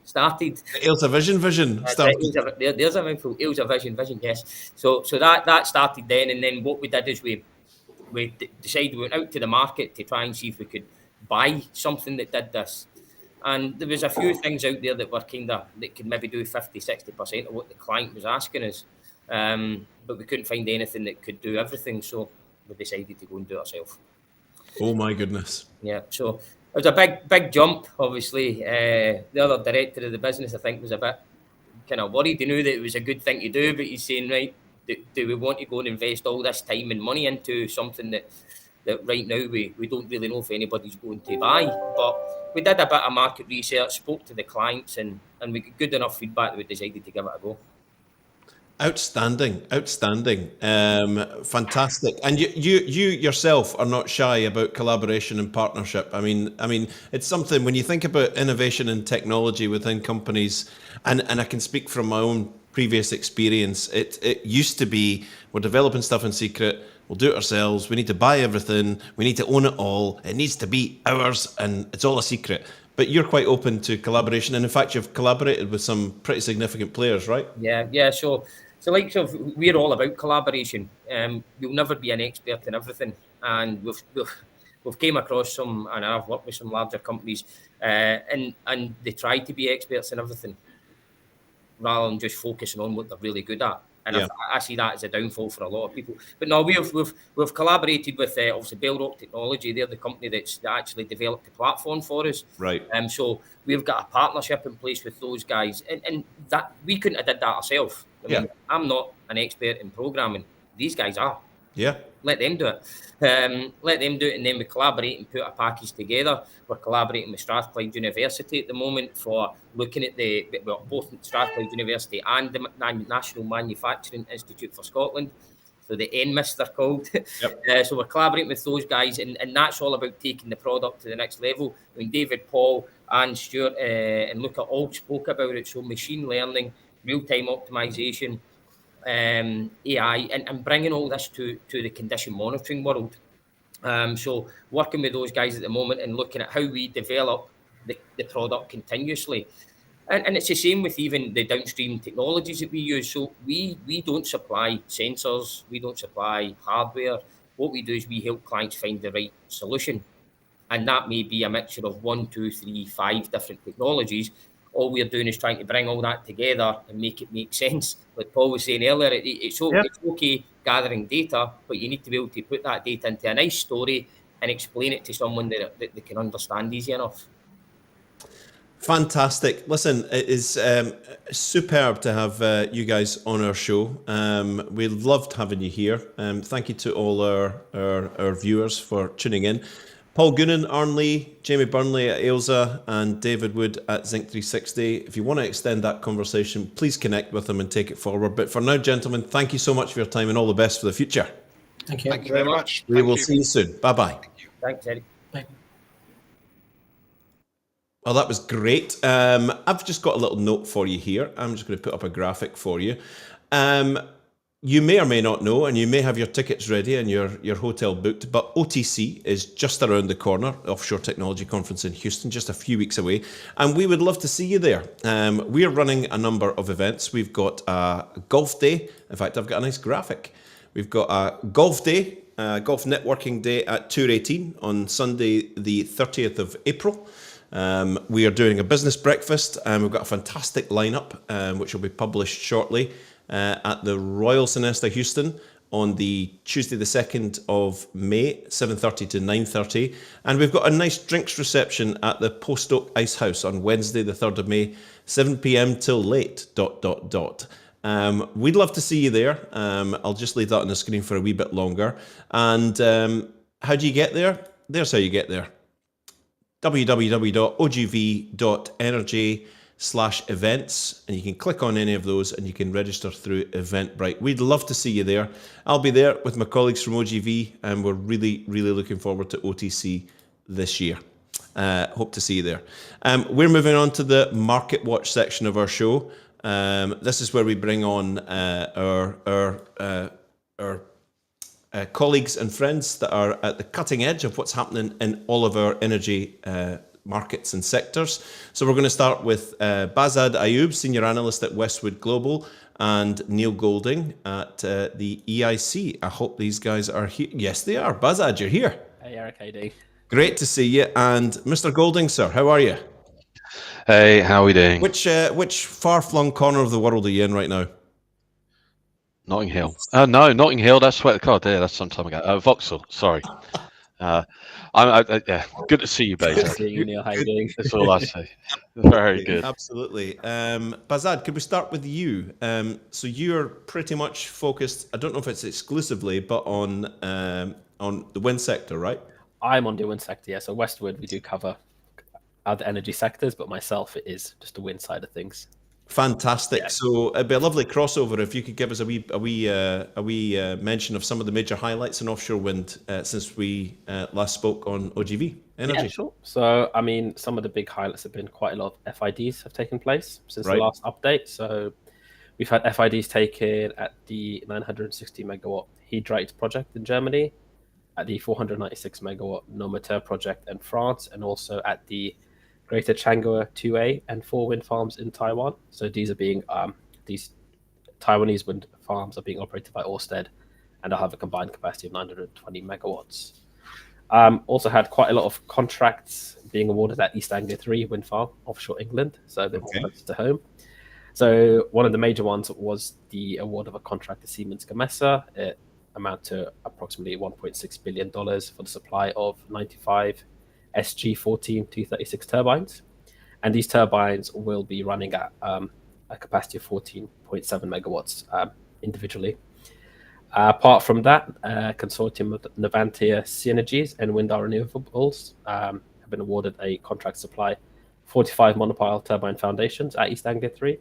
Speaker 6: started.
Speaker 1: The Ailsa Vision started.
Speaker 6: There's a mouthful. Ailsa Vision, yes. So that started then, and then what we did is we decided we went out to the market to try and see if we could buy something that did this. And there was a few things out there that were that could maybe do 50-60% of what the client was asking us. But we couldn't find anything that could do everything. So we decided to go and do it ourselves.
Speaker 1: Oh my goodness.
Speaker 6: Yeah. So it was a big jump, obviously. The other director of the business, I think, was a bit kind of worried. He knew that it was a good thing to do, but he's saying, right, do we want to go and invest all this time and money into something that right now we don't really know if anybody's going to buy? But we did a bit of market research, spoke to the clients, and we got good enough feedback that we decided to give it a go.
Speaker 1: Outstanding, fantastic. And you yourself are not shy about collaboration and partnership. I mean, it's something when you think about innovation and technology within companies, and I can speak from my own previous experience. It used to be, we're developing stuff in secret, we'll do it ourselves, we need to buy everything, we need to own it all, it needs to be ours, and it's all a secret. But you're quite open to collaboration, and in fact, you've collaborated with some pretty significant players, right?
Speaker 6: Yeah. So like, we're all about collaboration. You'll never be an expert in everything, and we've came across some, and I've worked with some larger companies, and they try to be experts in everything, rather than just focusing on what they're really good at. And
Speaker 1: Yeah.
Speaker 6: I see that as a downfall for a lot of people. But no, we've collaborated with obviously Bell Rock Technology. They're the company that actually developed the platform for us.
Speaker 1: Right.
Speaker 6: So we've got a partnership in place with those guys, and that we couldn't have did that ourselves. I mean, I'm not an expert in programming. These guys are.
Speaker 1: Yeah.
Speaker 6: Let them do it. And then we collaborate and put a package together. We're collaborating with Strathclyde University at the moment for looking at both Strathclyde University and the National Manufacturing Institute for Scotland. So the NMIS they're called.
Speaker 1: Yep.
Speaker 6: So we're collaborating with those guys, and that's all about taking the product to the next level. I mean, David, Paul, and Stuart and Luca all spoke about it. So machine learning, real-time optimization, AI, and bringing all this to the condition monitoring world. So working with those guys at the moment and looking at how we develop the product continuously. And it's the same with even the downstream technologies that we use. So we don't supply sensors, we don't supply hardware. What we do is we help clients find the right solution. And that may be a mixture of 1, 2, 3, 5 different technologies. All we're doing is trying to bring all that together and make it make sense. Like Paul was saying earlier, it's okay gathering data, but you need to be able to put that data into a nice story and explain it to someone that they can understand easy enough.
Speaker 1: Fantastic. Listen, it is superb to have you guys on our show. We loved having you here. Thank you to all our viewers for tuning in. Paul Goonan, Arne Lee, Jamie Burnley at Ailsa, and David Wood at Zinc 360. If you want to extend that conversation, please connect with them and take it forward. But for now, gentlemen, thank you so much for your time and all the best for the future.
Speaker 5: Thank you.
Speaker 4: Thank you very much.
Speaker 1: We will see you soon. Bye-bye.
Speaker 6: Thanks, Eddie.
Speaker 5: Bye.
Speaker 1: Well, that was great. I've just got a little note for you here. I'm just going to put up a graphic for you. You may or may not know, and you may have your tickets ready and your hotel booked, but OTC is just around the corner, Offshore Technology Conference in Houston, just a few weeks away, and we would love to see you there. We're running a number of events. We've got a golf day. In fact, I've got a nice graphic. We've got a golf day, golf networking day at Tour 18 on Sunday, the 30th of April. We are doing a business breakfast, and we've got a fantastic lineup, which will be published shortly. At the Royal Sonesta Houston on the Tuesday the 2nd of May, 7:30 to 9:30. And we've got a nice drinks reception at the Post Oak Ice House on Wednesday the 3rd of May, 7 p.m. till late, ... We'd love to see you there. I'll just leave that on the screen for a wee bit longer. And how do you get there? There's how you get there. www.ogv.energy/events, and you can click on any of those and you can register through Eventbrite. We'd love to see you there. I'll be there with my colleagues from OGV, and we're really, really looking forward to OTC this year. Hope to see you there. We're moving on to the Market Watch section of our show. This is where we bring on our colleagues and friends that are at the cutting edge of what's happening in all of our energy markets and sectors. So we're going to start with Bazad Ayub, Senior Analyst at Westwood Global, and Neil Golding at the EIC. I hope these guys are here. Yes, they are. Bazad, you're here.
Speaker 7: Hey, Eric, how you doing?
Speaker 1: Great to see you. And Mr. Golding, sir, how are you?
Speaker 8: Hey, how are we doing?
Speaker 1: Which far-flung corner of the world are you in right now?
Speaker 8: Notting Hill. No, Notting Hill, that's where, God, yeah, that's some time ago. Vauxhall, sorry. Yeah, good to see you, Basil.
Speaker 7: Seeing you, Neil. How you doing?
Speaker 8: That's all I say. Very good.
Speaker 1: Absolutely. Bazad, could we start with you? So you're pretty much focused, I don't know if it's exclusively, but on the wind sector, right?
Speaker 7: I'm on the wind sector, yeah. So Westwood, we do cover other energy sectors, but myself, it is just the wind side of things.
Speaker 1: Fantastic.
Speaker 7: Yeah.
Speaker 1: So it'd be a lovely crossover if you could give us a wee mention of some of the major highlights in offshore wind since we last spoke on OGV Energy.
Speaker 7: Yeah, sure. So, I mean, some of the big highlights have been quite a lot of FIDs have taken place since the last update. So we've had FIDs taken at the 960 megawatt Hydrate project in Germany, at the 496 megawatt Nomater project in France, and also at the Greater Changhua 2A and 4 wind farms in Taiwan. So these are being these Taiwanese wind farms are being operated by Ørsted, and they'll have a combined capacity of 920 megawatts. Also had quite a lot of contracts being awarded at East Anglia 3 wind farm offshore England, so a bit more close to home. So one of the major ones was the award of a contract to Siemens Gamesa. It amount to approximately $1.6 billion for the supply of 95 SG14 236 turbines. And these turbines will be running at a capacity of 14.7 megawatts individually. Apart from that, consortium of Navantia Synergies and Windar Renewables have been awarded a contract to supply 45 monopile turbine foundations at East Anglia 3.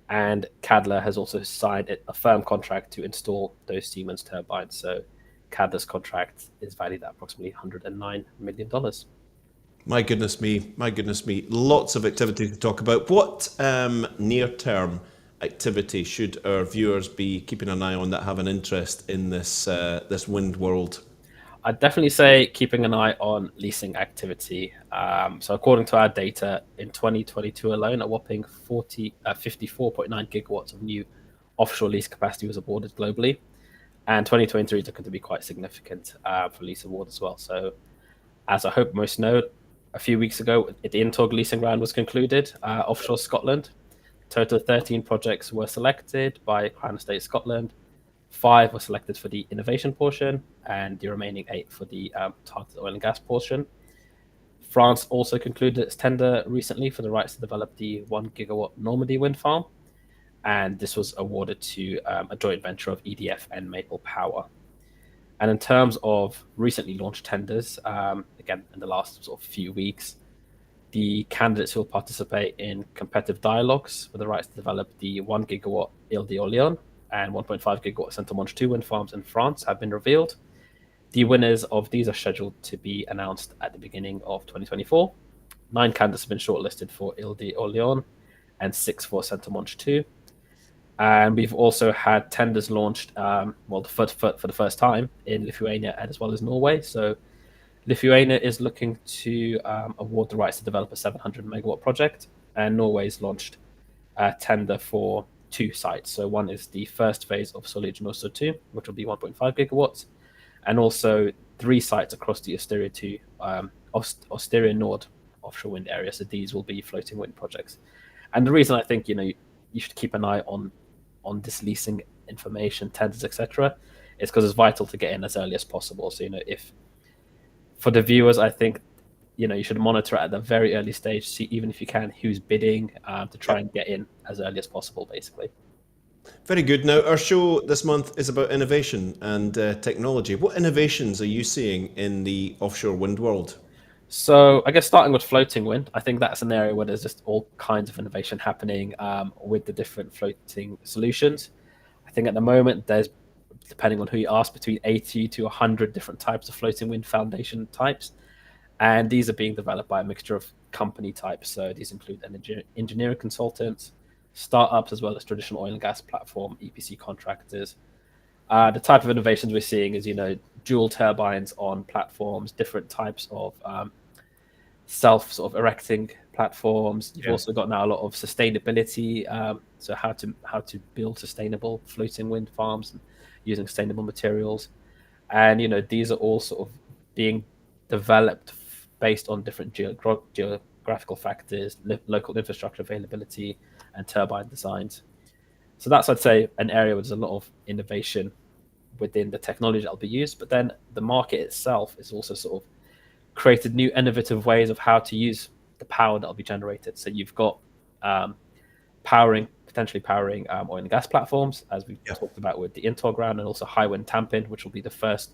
Speaker 7: And Cadler has also signed a firm contract to install those Siemens turbines. So Cadler's contract is valued at approximately $109 million.
Speaker 1: My goodness me. Lots of activity to talk about. What near-term activity should our viewers be keeping an eye on that have an interest in this wind world?
Speaker 7: I'd definitely say keeping an eye on leasing activity. So according to our data, in 2022 alone, a whopping 54.9 gigawatts of new offshore lease capacity was awarded globally. And 2023 is looking to be quite significant for lease award as well. So as I hope most know, a few weeks ago, the INTOG leasing round was concluded offshore Scotland. Total 13 projects were selected by Crown Estate Scotland. 5 were selected for the innovation portion, and the remaining 8 for the targeted oil and gas portion. France also concluded its tender recently for the rights to develop the 1 gigawatt Normandy wind farm, and this was awarded to a joint venture of EDF and Maple Power. And in terms of recently launched tenders, again, in the last sort of few weeks, the candidates who will participate in competitive dialogues for the rights to develop the 1 gigawatt Ile d'Orléans and 1.5 gigawatt Saint-Amand 2 wind farms in France have been revealed. The winners of these are scheduled to be announced at the beginning of 2024. 9 candidates have been shortlisted for Ile d'Orléans and 6 for Saint-Amand 2. And we've also had tenders launched, for the first time in Lithuania as well as Norway. So Lithuania is looking to award the rights to develop a 700 megawatt project, and Norway's launched a tender for 2 sites. So one is the first phase of Solid 2, which will be 1.5 gigawatts, and also 3 sites across the Osteria Nord offshore wind area. So these will be floating wind projects. And the reason I think you should keep an eye on this leasing information, tenders, etc., is because it's vital to get in as early as possible. So if for the viewers, I think you should monitor at the very early stage, see even if you can who's bidding to try and get in as early as possible, basically.
Speaker 1: Very good. Now, our show this month is about innovation and technology. What innovations are you seeing in the offshore wind world?
Speaker 7: So I guess starting with floating wind, I think that's an area where there's just all kinds of innovation happening with the different floating solutions. I think at the moment there's, depending on who you ask, between 80 to 100 different types of floating wind foundation types. And these are being developed by a mixture of company types. So these include engineering consultants, startups, as well as traditional oil and gas platform, EPC contractors. The type of innovations we're seeing is, dual turbines on platforms, different types of self sort of erecting platforms. You've also got now a lot of sustainability. So how to build sustainable floating wind farms using sustainable materials. And, these are all sort of being developed based on different geographical factors, local infrastructure availability, and turbine designs. So that's, I'd say, an area where there's a lot of innovation within the technology that'll be used, but then the market itself is also sort of created new innovative ways of how to use the power that'll be generated. So you've got potentially powering oil and gas platforms, as we've talked about with the Intel ground, and also high wind Tampin, which will be the first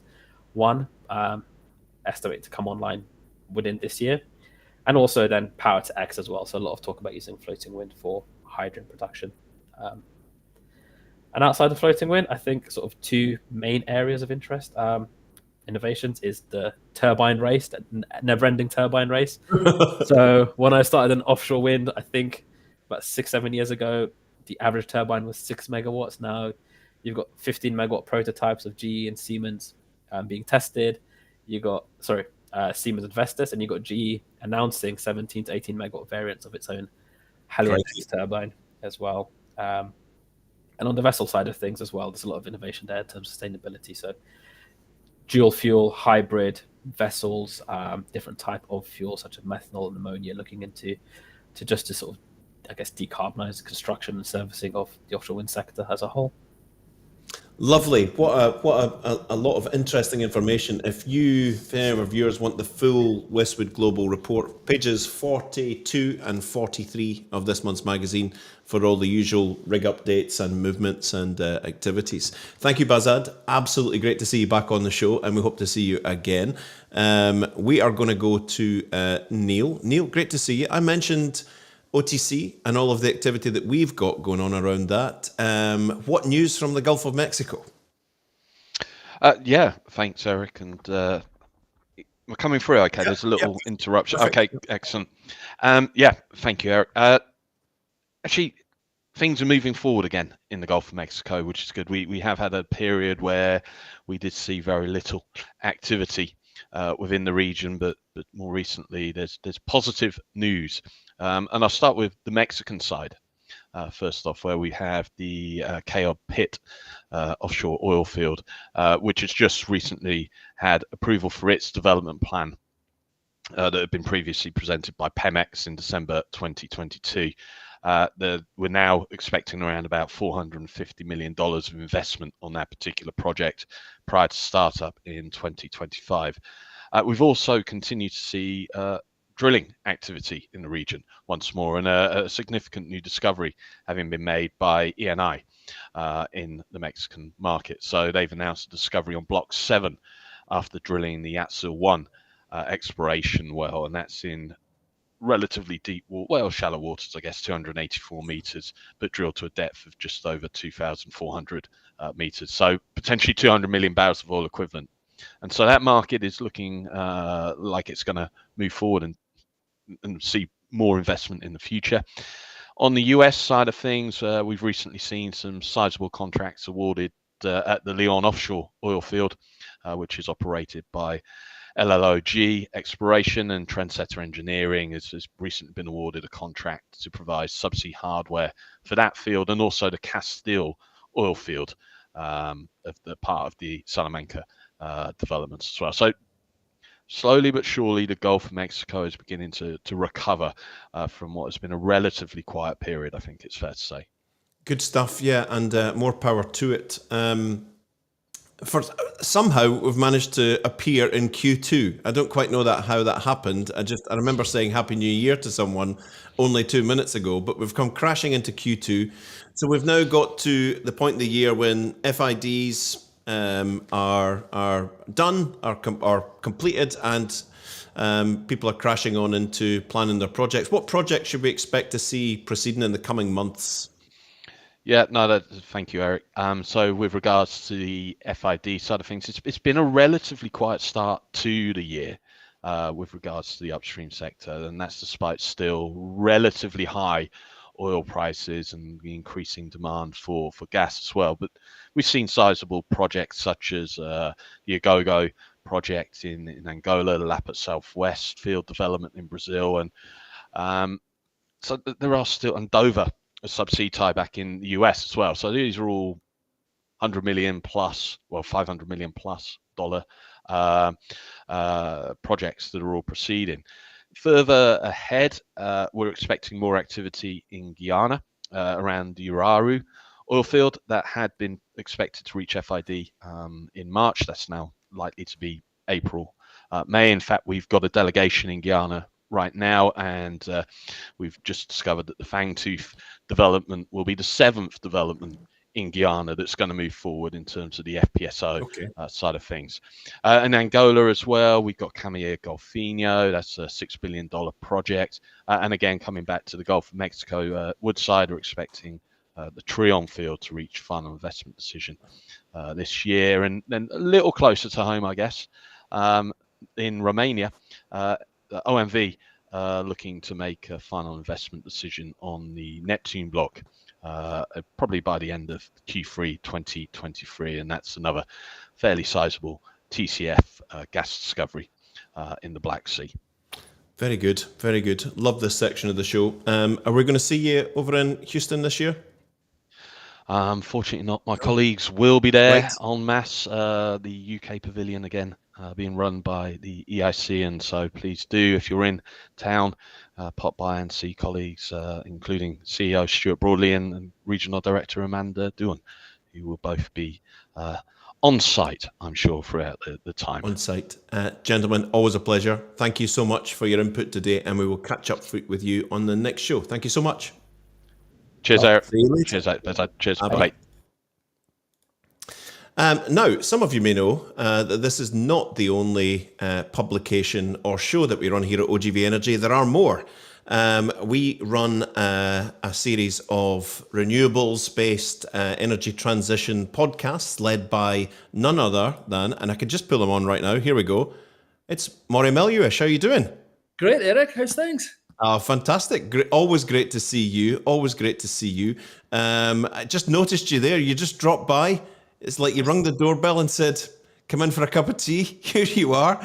Speaker 7: one estimated to come online within this year. And also then power to X as well. So a lot of talk about using floating wind for hydrogen production. And outside of floating wind, I think sort of two main areas of interest innovations is the turbine race, the never-ending turbine race. So when I started in offshore wind, I think about 6-7 years ago, the average turbine was 6 megawatts. Now you've got 15 megawatt prototypes of GE and Siemens being tested. You got Siemens and Vestas, and you got GE announcing 17 to 18 megawatt variants of its own Haliade turbine as well. And on the vessel side of things as well, there's a lot of innovation there in terms of sustainability. So dual fuel, hybrid vessels, different type of fuel such as methanol and ammonia, looking into to sort of, I guess, decarbonize the construction and servicing of the offshore wind sector as a whole.
Speaker 1: Lovely. What a lot of interesting information. If our viewers want the full Westwood Global report, pages 42 and 43 of this month's magazine for all the usual rig updates and movements and activities. Thank you, Bazad. Absolutely great to see you back on the show, and we hope to see you again. We are going to go to Neil. Neil, great to see you. I mentioned OTC and all of the activity that we've got going on around that. What news from the Gulf of Mexico?
Speaker 8: Yeah, thanks, Eric. And we're coming through. Okay, there's a little interruption.
Speaker 1: Perfect.
Speaker 8: Okay, excellent. Yeah, thank you, Eric. Actually, things are moving forward again in the Gulf of Mexico, which is good. We have had a period where we did see very little activity within the region, but more recently there's positive news. And I'll start with the Mexican side. First off, where we have the Cayob Pit offshore oil field, which has just recently had approval for its development plan that had been previously presented by Pemex in December 2022. We're now expecting around about $450 million of investment on that particular project prior to startup in 2025. We've also continued to see drilling activity in the region once more, and a significant new discovery having been made by ENI in the Mexican market. So they've announced a discovery on Block 7 after drilling the Yatzil-1 exploration well, and that's in relatively deep, shallow waters, I guess, 284 meters, but drilled to a depth of just over 2,400 meters. So potentially 200 million barrels of oil equivalent. And so that market is looking like it's going to move forward and see more investment in the future. On the US side of things, we've recently seen some sizable contracts awarded at the Leon offshore oil field, which is operated by LLOG Exploration, and Trendsetter Engineering has recently been awarded a contract to provide subsea hardware for that field, and also the Castile oil field of the part of the Salamanca developments as well. So slowly but surely, the Gulf of Mexico is beginning to recover from what has been a relatively quiet period, I think it's fair to say.
Speaker 1: Good stuff, yeah, and more power to it. Somehow we've managed to appear in Q2. I don't quite know how that happened. I remember saying Happy New Year to someone only 2 minutes ago, but we've come crashing into Q2. So we've now got to the point of the year when FIDs are done, are completed, and people are crashing on into planning their projects. What projects should we expect to see proceeding in the coming months?
Speaker 8: Yeah, no, thank you, Eric. So with regards to the FID side of things, it's been a relatively quiet start to the year with regards to the upstream sector, and that's despite still relatively high oil prices and the increasing demand for gas as well. But we've seen sizable projects such as the Agogo project in Angola, the Lapa Southwest field development in Brazil, and so there are still, and Dover, a subsea tieback in the US as well. So these are all 100 million plus, well, $500 million plus dollar projects that are all proceeding. Further ahead, we're expecting more activity in Guyana around the Uraru oil field that had been expected to reach FID in March. That's now likely to be April, May. In fact, we've got a delegation in Guyana right now, and we've just discovered that the Fangtooth development will be the 7th development in Guyana that's going to move forward in terms of the FPSO side of things. And Angola as well, we've got Camilla Golfinho, that's a $6 billion project. And again, coming back to the Gulf of Mexico, Woodside are expecting the Trion field to reach final investment decision this year. And then a little closer to home, I guess, in Romania, OMV looking to make a final investment decision on the Neptune block, probably by the end of Q3 2023, and that's another fairly sizable TCF gas discovery in the Black Sea.
Speaker 1: Very good, very good. Love this section of the show. Are we going to see you over in Houston this year?
Speaker 8: Fortunately not. My colleagues will be there en masse. The UK pavilion again being run by the EIC, and so please do, if you're in town, pop by and see colleagues, including CEO Stuart Broadley and Regional Director Amanda Doohan, who will both be on site, I'm sure, throughout the time.
Speaker 1: On site. Gentlemen, always a pleasure. Thank you so much for your input today, and we will catch up with you on the next show. Thank you so much.
Speaker 8: Cheers, Eric.
Speaker 1: See you later.
Speaker 8: Cheers. Cheers.
Speaker 1: Bye. Now, some of you may know that this is not the only publication or show that we run here at OGV Energy. There are more. We run a series of renewables-based energy transition podcasts led by none other than, and I can just pull them on right now, here we go, it's Maury Meluish. How are you doing?
Speaker 9: Great, Eric. How's things?
Speaker 1: Oh, fantastic. Great. Always great to see you. Always great to see you. I just noticed you there. You just dropped by. It's like you rung the doorbell and said, come in for a cup of tea. Here you are.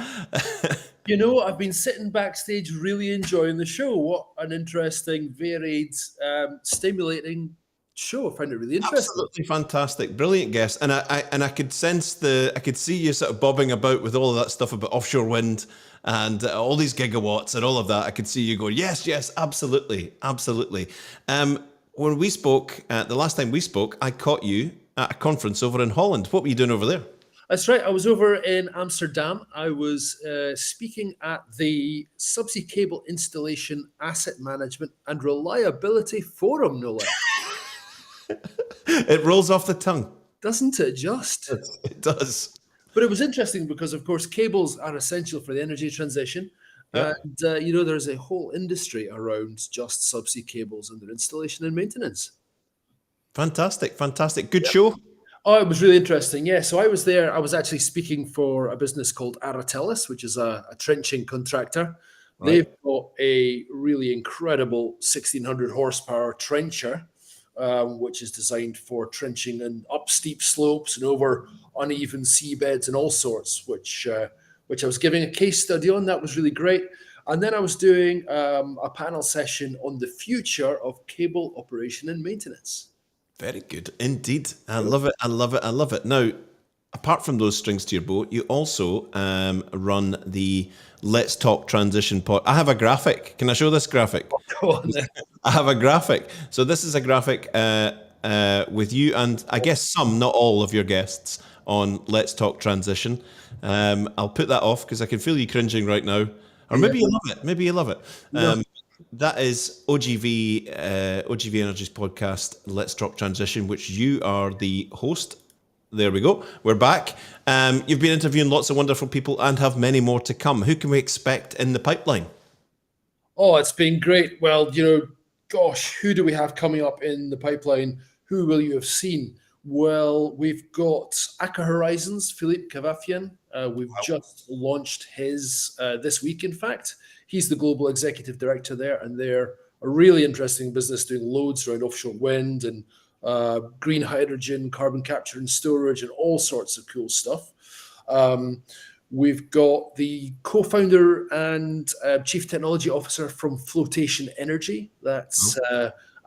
Speaker 9: You know, I've been sitting backstage really enjoying the show. What an interesting, varied, stimulating show. I find it really interesting.
Speaker 1: Absolutely fantastic. Brilliant guest. And I could sense I could see you sort of bobbing about with all of that stuff about offshore wind and all these gigawatts and all of that. I could see you going, yes, absolutely. When we spoke, the last time we spoke, I caught you at a conference over in Holland. What were you doing over there?
Speaker 9: That's right. I was over in Amsterdam. I was speaking at the Subsea Cable Installation Asset Management and Reliability Forum, no less.
Speaker 1: It rolls off the tongue.
Speaker 9: Doesn't it just?
Speaker 1: It does.
Speaker 9: But it was interesting because, of course, cables are essential for the energy transition. Yeah. And, you know, there's a whole industry around just subsea cables and their installation and maintenance.
Speaker 1: Fantastic. Good show.
Speaker 9: Oh, it was really interesting. Yeah. So I was there. I was actually speaking for a business called Aratelis, which is a trenching contractor. Right. They've got a really incredible 1600 horsepower trencher, which is designed for trenching and up steep slopes and over uneven seabeds and all sorts, which I was giving a case study on. That was really great. And then I was doing a panel session on the future of cable operation and maintenance.
Speaker 1: Very good indeed. I love it. Now, apart from those strings to your boat, you also run the Let's Talk Transition pod. I have a graphic. Can I show this graphic?
Speaker 9: Go on then.
Speaker 1: I have a graphic. So this is a graphic with you and I guess some, not all of your guests on Let's Talk Transition. I'll put that off because I can feel you cringing right now. Or maybe you love it.
Speaker 9: No.
Speaker 1: That is OGV Energy's podcast, Let's Talk Transition, which you are the host. There we go. We're back. You've been interviewing lots of wonderful people and have many more to come. Who can we expect in the pipeline?
Speaker 9: Oh, it's been great. Well, you know, gosh, who do we have coming up in the pipeline? Who will you have seen? Well, we've got Aker Horizons, Philippe Cavafian. We've just launched his this week, in fact. He's the global executive director there, and they're a really interesting business doing loads around offshore wind and green hydrogen, carbon capture and storage, and all sorts of cool stuff. We've got the co-founder and chief technology officer from Flotation Energy. That's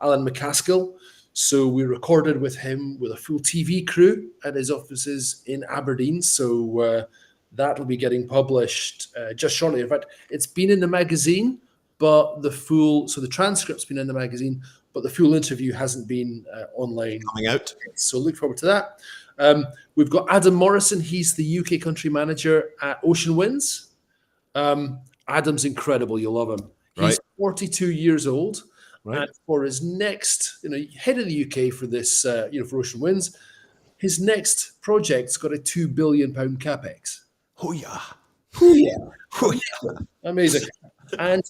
Speaker 9: Alan McCaskill. So we recorded with him with a full TV crew at his offices in Aberdeen. So that'll be getting published just shortly. In fact, it's been in the magazine but the transcript's been in the magazine, but the full interview hasn't been online.
Speaker 1: Coming out.
Speaker 9: So look forward to that. We've got Adam Morrison. He's the UK country manager at Ocean Winds. Adam's incredible. You'll love him. He's
Speaker 1: Right.
Speaker 9: 42 years old.
Speaker 1: Right.
Speaker 9: And for his next, head of the UK for this, for Ocean Winds, his next project's got a £2 billion capex.
Speaker 1: Oh yeah.
Speaker 9: Oh, yeah.
Speaker 1: Oh yeah.
Speaker 9: Amazing. And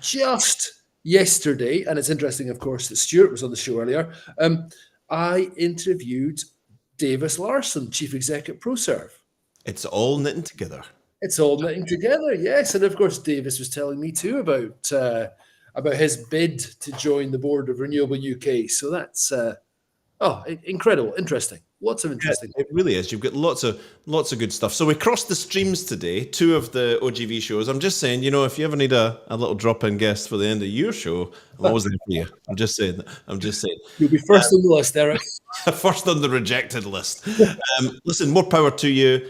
Speaker 9: just yesterday, and it's interesting, of course, that Stuart was on the show earlier, I interviewed Davis Larson, Chief Exec at ProServe.
Speaker 1: It's all knitting together.
Speaker 9: It's all knitting together, yes. And of course, Davis was telling me too about his bid to join the board of Renewable UK. So that's incredible, interesting. Lots of interesting.
Speaker 1: It really is. You've got lots of good stuff. So we crossed the streams today, 2 of the OGV shows. I'm just saying, if you ever need a little drop-in guest for the end of your show, I'm always there for you. I'm just saying.
Speaker 9: You'll be first on the list, Eric.
Speaker 1: First on the rejected list. Listen, more power to you.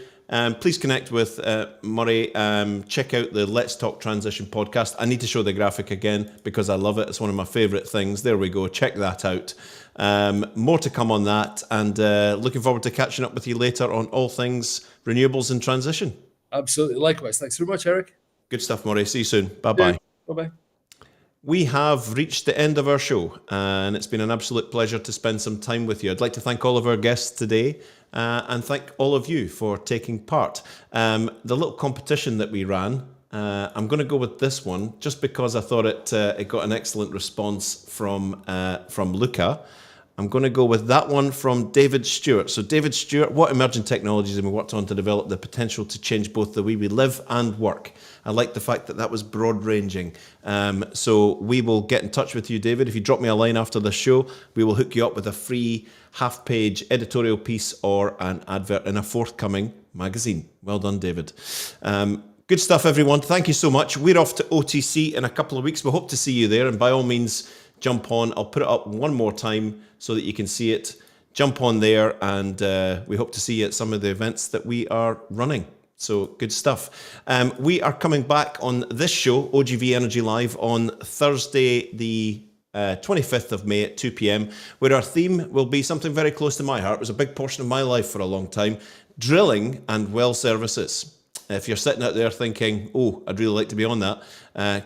Speaker 1: Please connect with Murray. Check out the Let's Talk Transition podcast. I need to show the graphic again because I love it. It's one of my favourite things. There we go. Check that out. More to come on that, and looking forward to catching up with you later on all things renewables and transition.
Speaker 9: Absolutely. Likewise. Thanks very much, Eric.
Speaker 1: Good stuff, Murray. See you soon. Bye-bye.
Speaker 9: Bye-bye.
Speaker 1: We have reached the end of our show, and it's been an absolute pleasure to spend some time with you. I'd like to thank all of our guests today, and thank all of you for taking part. The little competition that we ran, I'm going to go with this one just because I thought it got an excellent response from Luca. I'm going to go with that one from David Stewart. So David Stewart, what emerging technologies have we worked on to develop the potential to change both the way we live and work? I like the fact that was broad-ranging. So we will get in touch with you, David. If you drop me a line after the show, we will hook you up with a free half-page editorial piece or an advert in a forthcoming magazine. Well done, David. Good stuff, everyone. Thank you so much. We're off to OTC in a couple of weeks. We hope to see you there. And by all means, jump on. I'll put it up one more time so that you can see it. Jump on there, and we hope to see you at some of the events that we are running. So good stuff. We are coming back on this show, OGV Energy Live, on Thursday, the 25th of May at 2 p.m, where our theme will be something very close to my heart. It was a big portion of my life for a long time: drilling and well services. If you're sitting out there thinking, I'd really like to be on that,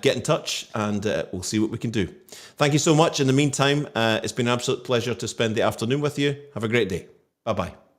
Speaker 1: get in touch and we'll see what we can do. Thank you so much. In the meantime, it's been an absolute pleasure to spend the afternoon with you. Have a great day. Bye-bye.